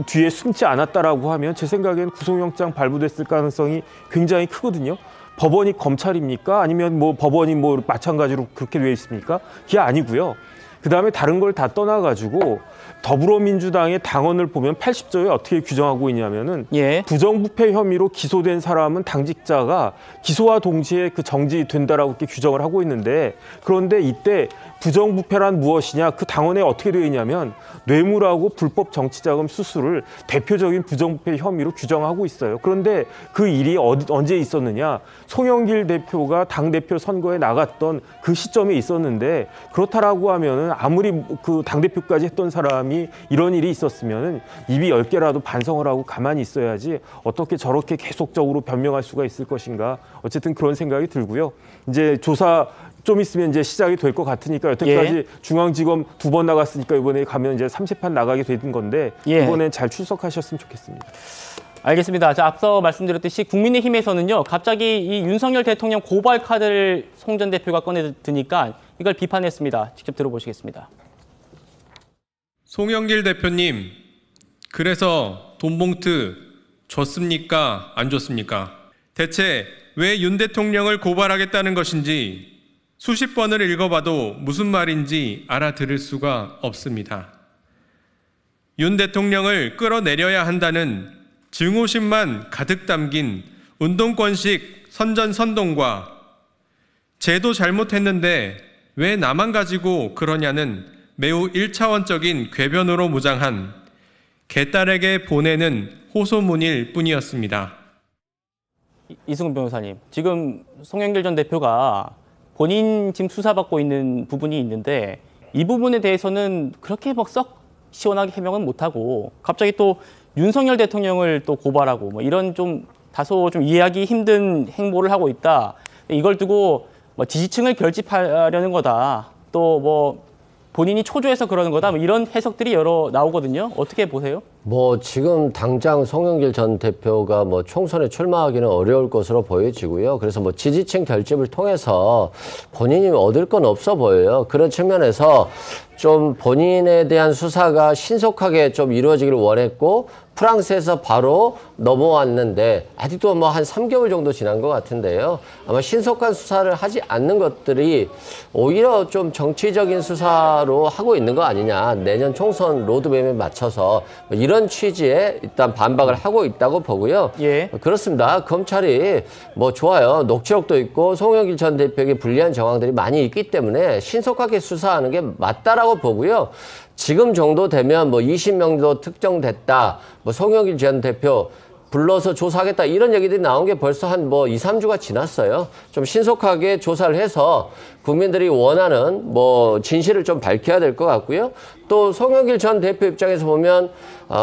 Speaker 10: 뒤에 숨지 않았다라고 하면 제 생각에는 구속영장 발부됐을 가능성이 굉장히 크거든요. 법원이 검찰입니까? 아니면 법원이 마찬가지로 그렇게 되어 있습니까? 그게 아니고요. 그다음에 다른 걸 다 떠나가지고 더불어민주당의 당원을 보면 80조에 어떻게 규정하고 있냐면은 부정부패 혐의로 기소된 사람은 당직자가 기소와 동시에 정지된다라고 이렇게 규정을 하고 있는데 그런데 이때 부정부패란 무엇이냐? 그 당원에 어떻게 되어 있냐면 뇌물하고 불법 정치자금 수수를 대표적인 부정부패 혐의로 규정하고 있어요. 그런데 그 일이 언제 있었느냐? 송영길 대표가 당대표 선거에 나갔던 그 시점에 있었는데 그렇다라고 하면은 아무리 그 당대표까지 했던 사람이 이런 일이 있었으면은 입이 10개라도 반성을 하고 가만히 있어야지 어떻게 저렇게 계속적으로 변명할 수가 있을 것인가. 어쨌든 그런 생각이 들고요. 이제 조사 좀 있으면 이제 시작이 될 것 같으니까 여태까지 중앙지검 2번 나갔으니까 이번에 가면 이제 30판 나가게 되는 건데 이번엔 잘 출석하셨으면 좋겠습니다.
Speaker 1: 알겠습니다. 자, 앞서 말씀드렸듯이 국민의힘에서는요, 갑자기 이 윤석열 대통령 고발 카드를 송 전 대표가 꺼내드니까 이걸 비판했습니다. 직접 들어보시겠습니다.
Speaker 5: 송영길 대표님, 그래서 돈봉투 줬습니까? 안 줬습니까? 대체 왜 윤 대통령을 고발하겠다는 것인지 수십 번을 읽어봐도 무슨 말인지 알아들을 수가 없습니다. 윤 대통령을 끌어내려야 한다는 증오심만 가득 담긴 운동권식 선전선동과 쟤도 잘못했는데 왜 나만 가지고 그러냐는 매우 1차원적인 궤변으로 무장한 개딸에게 보내는 호소문일 뿐이었습니다.
Speaker 1: 이승훈 변호사님, 지금 송영길 전 대표가 본인 지금 수사받고 있는 부분이 있는데 이 부분에 대해서는 그렇게 막 썩 시원하게 해명은 못하고 갑자기 또 윤석열 대통령을 또 고발하고 뭐 이런 좀 다소 좀 이해하기 힘든 행보를 하고 있다. 이걸 두고 뭐 지지층을 결집하려는 거다. 또 뭐 본인이 초조해서 그러는 거다. 뭐 이런 해석들이 여러 나오거든요. 어떻게 보세요?
Speaker 11: 뭐 지금 당장 송영길 전 대표가 뭐 총선에 출마하기는 어려울 것으로 보여지고요. 그래서 뭐 지지층 결집을 통해서 본인이 얻을 건 없어 보여요. 그런 측면에서 좀 본인에 대한 수사가 신속하게 좀 이루어지기를 원했고 프랑스에서 바로 넘어왔는데 아직도 뭐 한 3개월 정도 지난 것 같은데요. 아마 신속한 수사를 하지 않는 것들이 오히려 좀 정치적인 수사로 하고 있는 거 아니냐. 내년 총선 로드맵에 맞춰서 이런 취지에 일단 반박을 하고 있다고 보고요.
Speaker 1: 예.
Speaker 11: 그렇습니다. 검찰이 뭐 좋아요. 녹취록도 있고 송영길 전 대표에게 불리한 정황들이 많이 있기 때문에 신속하게 수사하는 게 맞다라고 보고요. 지금 정도 되면 뭐 20명도 특정됐다. 뭐 송영길 전 대표 불러서 조사하겠다 이런 얘기들이 나온 게 벌써 한 뭐 2, 3주가 지났어요. 좀 신속하게 조사를 해서 국민들이 원하는 뭐 진실을 좀 밝혀야 될 것 같고요. 또 송영길 전 대표 입장에서 보면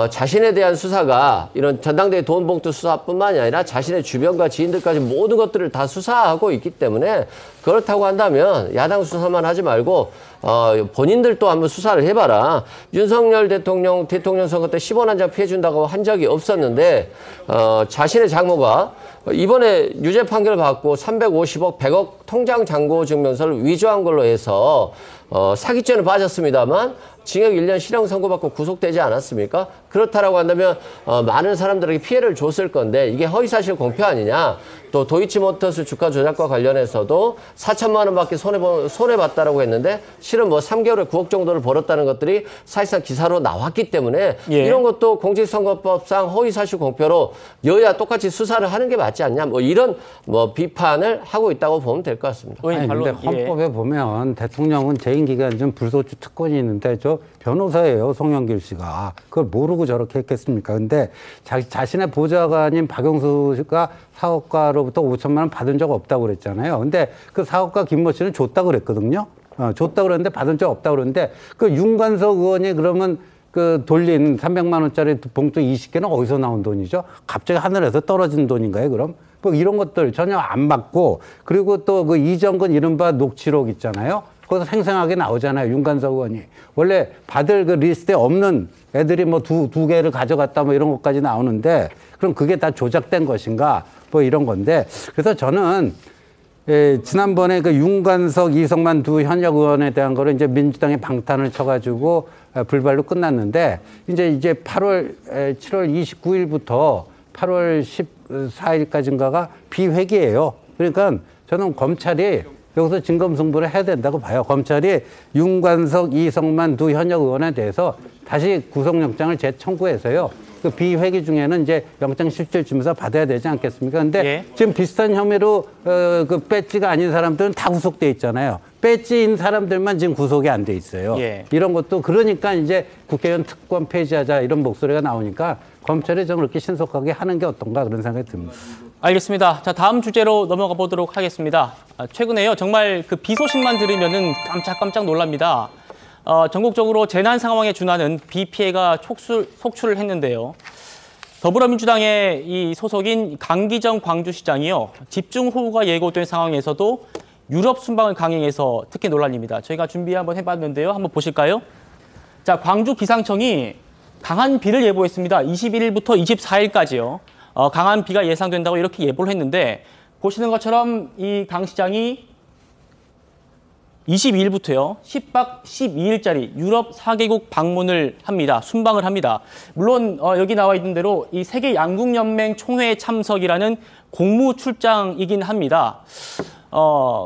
Speaker 11: 자신에 대한 수사가 이런 전당대회 돈봉투 수사뿐만이 아니라 자신의 주변과 지인들까지 모든 것들을 다 수사하고 있기 때문에 그렇다고 한다면 야당 수사만 하지 말고 본인들도 한번 수사를 해봐라. 윤석열 대통령 선거 때 10원 한 장 피해준다고 한 적이 없었는데 자신의 장모가 이번에 유죄 판결을 받고 350억, 100억 통장 잔고 증명서를 위조한 걸로 해서 사기죄는 빠졌습니다만 징역 1년 실형 선고받고 구속되지 않았습니까? 그렇다라고 한다면 많은 사람들에게 피해를 줬을 건데 이게 허위사실 공표 아니냐? 또 도이치모터스 주가 조작과 관련해서도 4천만 원밖에 손해봤다라고 했는데 실은 뭐 3개월에 9억 정도를 벌었다는 것들이 사실상 기사로 나왔기 때문에
Speaker 1: 예.
Speaker 11: 이런 것도 공직선거법상 허위사실 공표로 여야 똑같이 수사를 하는 게 맞지 않냐? 뭐 이런 뭐 비판을 하고 있다고 보면 될 것 같습니다.
Speaker 9: 아니, 근데 헌법에 보면 대통령은 재임 기간 중 불소추 특권이 있는데 저 변호사예요, 송영길 씨가. 그걸 모르고 저렇게 했겠습니까? 근데 자신의 보좌관인 박영수 씨가 사업가로부터 5천만 원 받은 적 없다고 그랬잖아요. 근데 그 사업가 김모 씨는 줬다고 그랬거든요. 줬다고 그랬는데 받은 적 없다고 그랬는데 그 윤관석 의원이 그러면 그 돌린 300만 원짜리 봉투 20개는 어디서 나온 돈이죠? 갑자기 하늘에서 떨어진 돈인가요, 그럼? 뭐 이런 것들 전혀 안 받고 그리고 또 그 이정근 이른바 녹취록 있잖아요. 거기서 생생하게 나오잖아요. 윤관석 의원이. 원래 받을 그 리스트에 없는 애들이 뭐 두 개를 가져갔다 뭐 이런 것까지 나오는데 그럼 그게 다 조작된 것인가 뭐 이런 건데 그래서 저는 지난번에 그 윤관석, 이성만 두 현역 의원에 대한 거를 이제 민주당이 방탄을 쳐가지고 불발로 끝났는데 이제 7월 29일부터 8월 14일까지인가가 비회기예요. 그러니까 저는 검찰이 여기서 진검승부를 해야 된다고 봐요. 검찰이 윤관석, 이성만 두 현역 의원에 대해서 다시 구속영장을 재청구해서요. 그 비회기 중에는 이제 영장 실질심사 받아야 되지 않겠습니까? 근데
Speaker 1: 예.
Speaker 9: 지금 비슷한 혐의로 그 배지가 아닌 사람들은 다 구속돼 있잖아요. 배지인 사람들만 지금 구속이 안 돼 있어요.
Speaker 1: 예.
Speaker 9: 이런 것도 그러니까 이제 국회의원 특권 폐지하자 이런 목소리가 나오니까 검찰이 좀 그렇게 신속하게 하는 게 어떤가 그런 생각이 듭니다.
Speaker 1: 알겠습니다. 자, 다음 주제로 넘어가 보도록 하겠습니다. 최근에요, 정말 그 비 소식만 들으면은 깜짝깜짝 놀랍니다. 전국적으로 재난 상황에 준하는 비 피해가 속출을 했는데요. 더불어민주당의 이 소속인 강기정 광주시장이요, 집중호우가 예고된 상황에서도 유럽 순방을 강행해서 특히 논란입니다. 저희가 준비 한번 해봤는데요. 한번 보실까요? 자, 광주 기상청이 강한 비를 예보했습니다. 21일부터 24일까지요. 강한 비가 예상된다고 이렇게 예보를 했는데 보시는 것처럼 이 강 시장이 22일부터요. 10박 12일짜리 유럽 4개국 방문을 합니다. 순방을 합니다. 물론 여기 나와 있는 대로 이 세계 양국연맹 총회에 참석이라는 공무 출장이긴 합니다.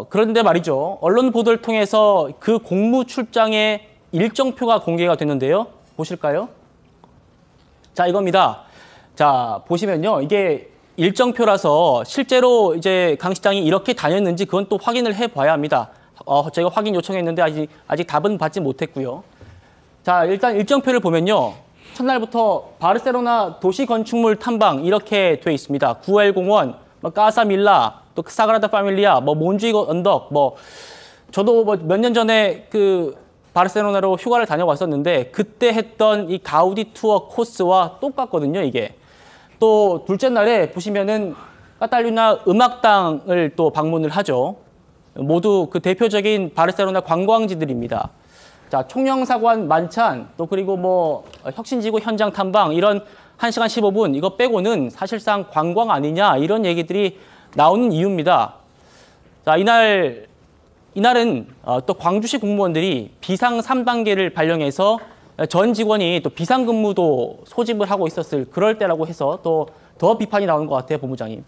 Speaker 1: 그런데 말이죠. 언론 보도를 통해서 그 공무 출장의 일정표가 공개가 됐는데요. 보실까요? 자, 이겁니다. 자, 보시면요. 이게 일정표라서 실제로 이제 강 시장이 이렇게 다녔는지 그건 또 확인을 해봐야 합니다. 제가 확인 요청했는데 아직 답은 받지 못했고요. 자, 일단 일정표를 보면요. 첫날부터 바르셀로나 도시 건축물 탐방 이렇게 돼 있습니다. 구엘공원, 까사밀라, 또 사그라다 파밀리아, 몬주이크 언덕, 저도 몇 년 전에 그 바르셀로나로 휴가를 다녀왔었는데 그때 했던 이 가우디 투어 코스와 똑같거든요, 이게. 또 둘째 날에 보시면은 카탈루냐 음악당을 또 방문을 하죠. 모두 그 대표적인 바르셀로나 관광지들입니다. 자, 총영사관 만찬, 또 그리고 혁신지구 현장 탐방 이런 1시간 15분 이거 빼고는 사실상 관광 아니냐 이런 얘기들이 나오는 이유입니다. 자, 이날은 또 광주시 공무원들이 비상 3단계를 발령해서 전 직원이 또 비상근무도 소집을 하고 있었을 그럴 때라고 해서 또 더 비판이 나오는 것 같아요, 본부장님.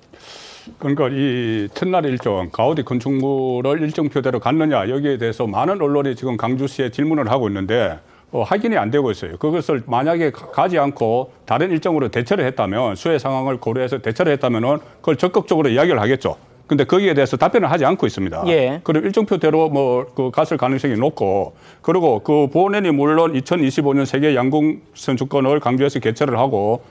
Speaker 8: 그러니까 이 첫날 일정, 가우디 건축물을 일정표대로 갔느냐 여기에 대해서 많은 언론이 지금 강주시에 질문을 하고 있는데 확인이 안 되고 있어요. 그것을 만약에 가지 않고 다른 일정으로 대처를 했다면 수해 상황을 고려해서 대처를 했다면은 그걸 적극적으로 이야기를 하겠죠. 근데 거기에 대해서 답변을 하지 않고 있습니다.
Speaker 1: 예.
Speaker 8: 그리고 일정표대로 갔을 가능성이 높고, 그리고 그 본연이 물론 2025년 세계 양궁 선수권을 강주에서 개최를 하고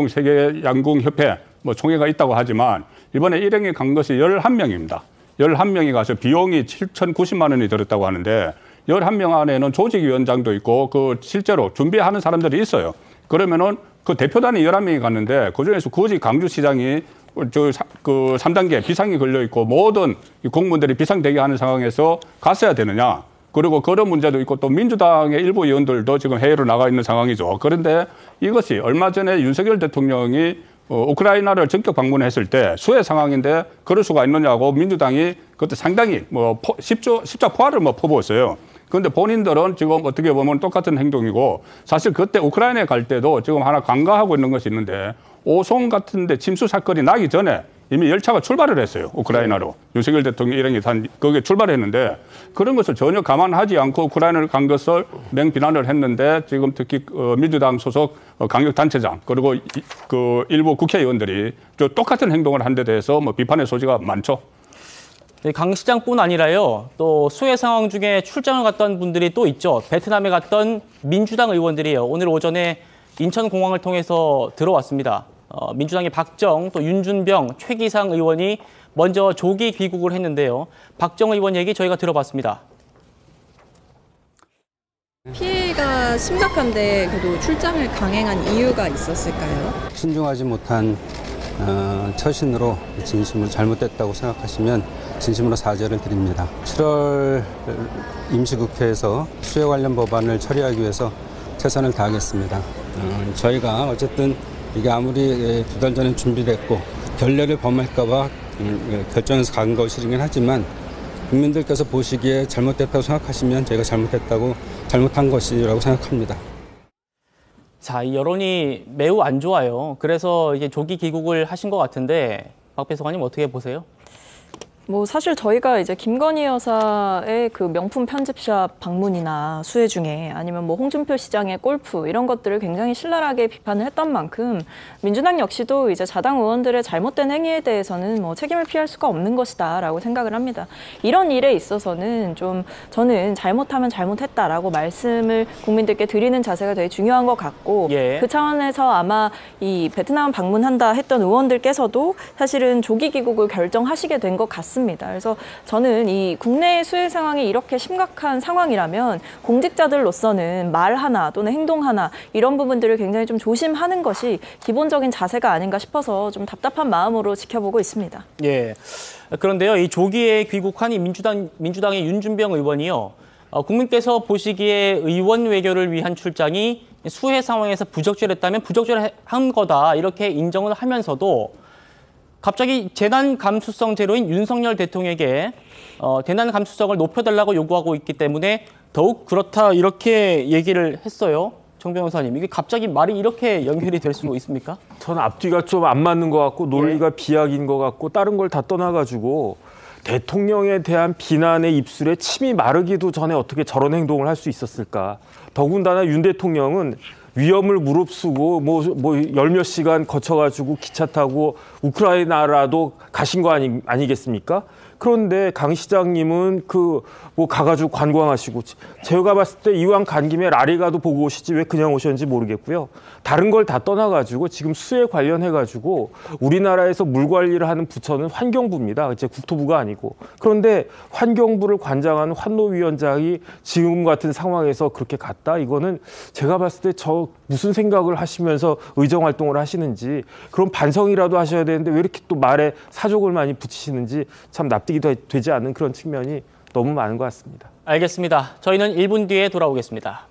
Speaker 8: 세계 양궁 협회 총회가 있다고 하지만 이번에 일행이 간 것이 11명입니다. 11명이 가서 비용이 7,090만 원이 들었다고 하는데 11명 안에는 조직위원장도 있고 실제로 준비하는 사람들이 있어요. 그러면은 그 대표단이 11명이 갔는데 그중에서 굳이 강주시장이 3단계 비상이 걸려 있고 모든 공무원들이 비상대기하는 상황에서 갔어야 되느냐. 그리고 그런 문제도 있고 또 민주당의 일부 의원들도 지금 해외로 나가 있는 상황이죠. 그런데 이것이 얼마 전에 윤석열 대통령이 우크라이나를 전격 방문했을 때 수해 상황인데 그럴 수가 있느냐고 민주당이 그때 상당히 십자포화를 퍼부었어요. 그런데 본인들은 지금 어떻게 보면 똑같은 행동이고 사실 그때 우크라이나에 갈 때도 지금 하나 간과하고 있는 것이 있는데 오송 같은 데 침수 사건이 나기 전에 이미 열차가 출발을 했어요. 우크라이나로. 윤석열 대통령 일행이 거기에 출발했는데 그런 것을 전혀 감안하지 않고 우크라이나를 간 것을 맹비난을 했는데 지금 특히 민주당 소속 강력단체장 그리고 일부 국회의원들이 똑같은 행동을 한 데 대해서 비판의 소지가 많죠.
Speaker 1: 네, 강 시장뿐 아니라요. 또 수해 상황 중에 출장을 갔던 분들이 또 있죠. 베트남에 갔던 민주당 의원들이요. 오늘 오전에 인천공항을 통해서 들어왔습니다. 민주당의 박정, 또 윤준병, 최기상 의원이 먼저 조기 귀국을 했는데요. 박정 의원 얘기 저희가 들어봤습니다.
Speaker 6: 피해가 심각한데 그래도 출장을 강행한 이유가 있었을까요?
Speaker 7: 신중하지 못한 처신으로 진심으로 잘못됐다고 생각하시면 진심으로 사죄를 드립니다. 7월 임시국회에서 수해 관련 법안을 처리하기 위해서 최선을 다하겠습니다. 저희가 어쨌든 이게 아무리 2달 전에 준비됐고 결례를 범할까 봐 결정해서 간 것이긴 하지만 국민들께서 보시기에 잘못됐다고 생각하시면 저희가 잘못한 것이라고 생각합니다.
Speaker 1: 자, 이 여론이 매우 안 좋아요. 그래서 이제 조기 귀국을 하신 것 같은데 박 배수관님 어떻게 보세요?
Speaker 2: 사실 저희가 이제 김건희 여사의 그 명품 편집샵 방문이나 수해 중에 아니면 홍준표 시장의 골프 이런 것들을 굉장히 신랄하게 비판을 했던 만큼 민주당 역시도 이제 자당 의원들의 잘못된 행위에 대해서는 책임을 피할 수가 없는 것이다라고 생각을 합니다. 이런 일에 있어서는 저는 잘못하면 잘못했다라고 말씀을 국민들께 드리는 자세가 되게 중요한 것 같고 그 차원에서 아마 이 베트남 방문한다 했던 의원들께서도 사실은 조기 귀국을 결정하시게 된 것 같습니다. 그래서 저는 이 국내 수해 상황이 이렇게 심각한 상황이라면 공직자들로서는 말 하나 또는 행동 하나 이런 부분들을 굉장히 좀 조심하는 것이 기본적인 자세가 아닌가 싶어서 좀 답답한 마음으로 지켜보고 있습니다.
Speaker 1: 예. 그런데요, 이 조기에 귀국한 이 민주당의 윤준병 의원이요. 국민께서 보시기에 의원 외교를 위한 출장이 수해 상황에서 부적절했다면 부적절한 거다 이렇게 인정을 하면서도 갑자기 재난 감수성 제로인 윤석열 대통령에게 재난 감수성을 높여달라고 요구하고 있기 때문에 더욱 그렇다 이렇게 얘기를 했어요. 정 변호사님, 이게 갑자기 말이 이렇게 연결이 될 수 있습니까?
Speaker 10: 저는 앞뒤가 좀 안 맞는 것 같고 논리가 비약인 것 같고 다른 걸 다 떠나가지고 대통령에 대한 비난의 입술에 침이 마르기도 전에 어떻게 저런 행동을 할 수 있었을까. 더군다나 윤 대통령은 위험을 무릅쓰고 열 몇 시간 거쳐가지고 기차 타고 우크라이나라도 가신 거 아니겠습니까? 그런데 강 시장님은 뭐 가가지고 관광하시고, 제가 봤을 때 이왕 간 김에 라리가도 보고 오시지 왜 그냥 오셨는지 모르겠고요. 다른 걸 다 떠나가지고 지금 수에 관련해가지고 우리나라에서 물 관리를 하는 부처는 환경부입니다. 이제 국토부가 아니고. 그런데 환경부를 관장하는 환노위원장이 지금 같은 상황에서 그렇게 갔다? 이거는 제가 봤을 때 무슨 생각을 하시면서 의정 활동을 하시는지, 그런 반성이라도 하셔야 되는데 왜 이렇게 또 말에 사족을 많이 붙이시는지 참 납득이 되지 않는 그런 측면이 너무 많은 것 같습니다.
Speaker 1: 알겠습니다. 저희는 1분 뒤에 돌아오겠습니다.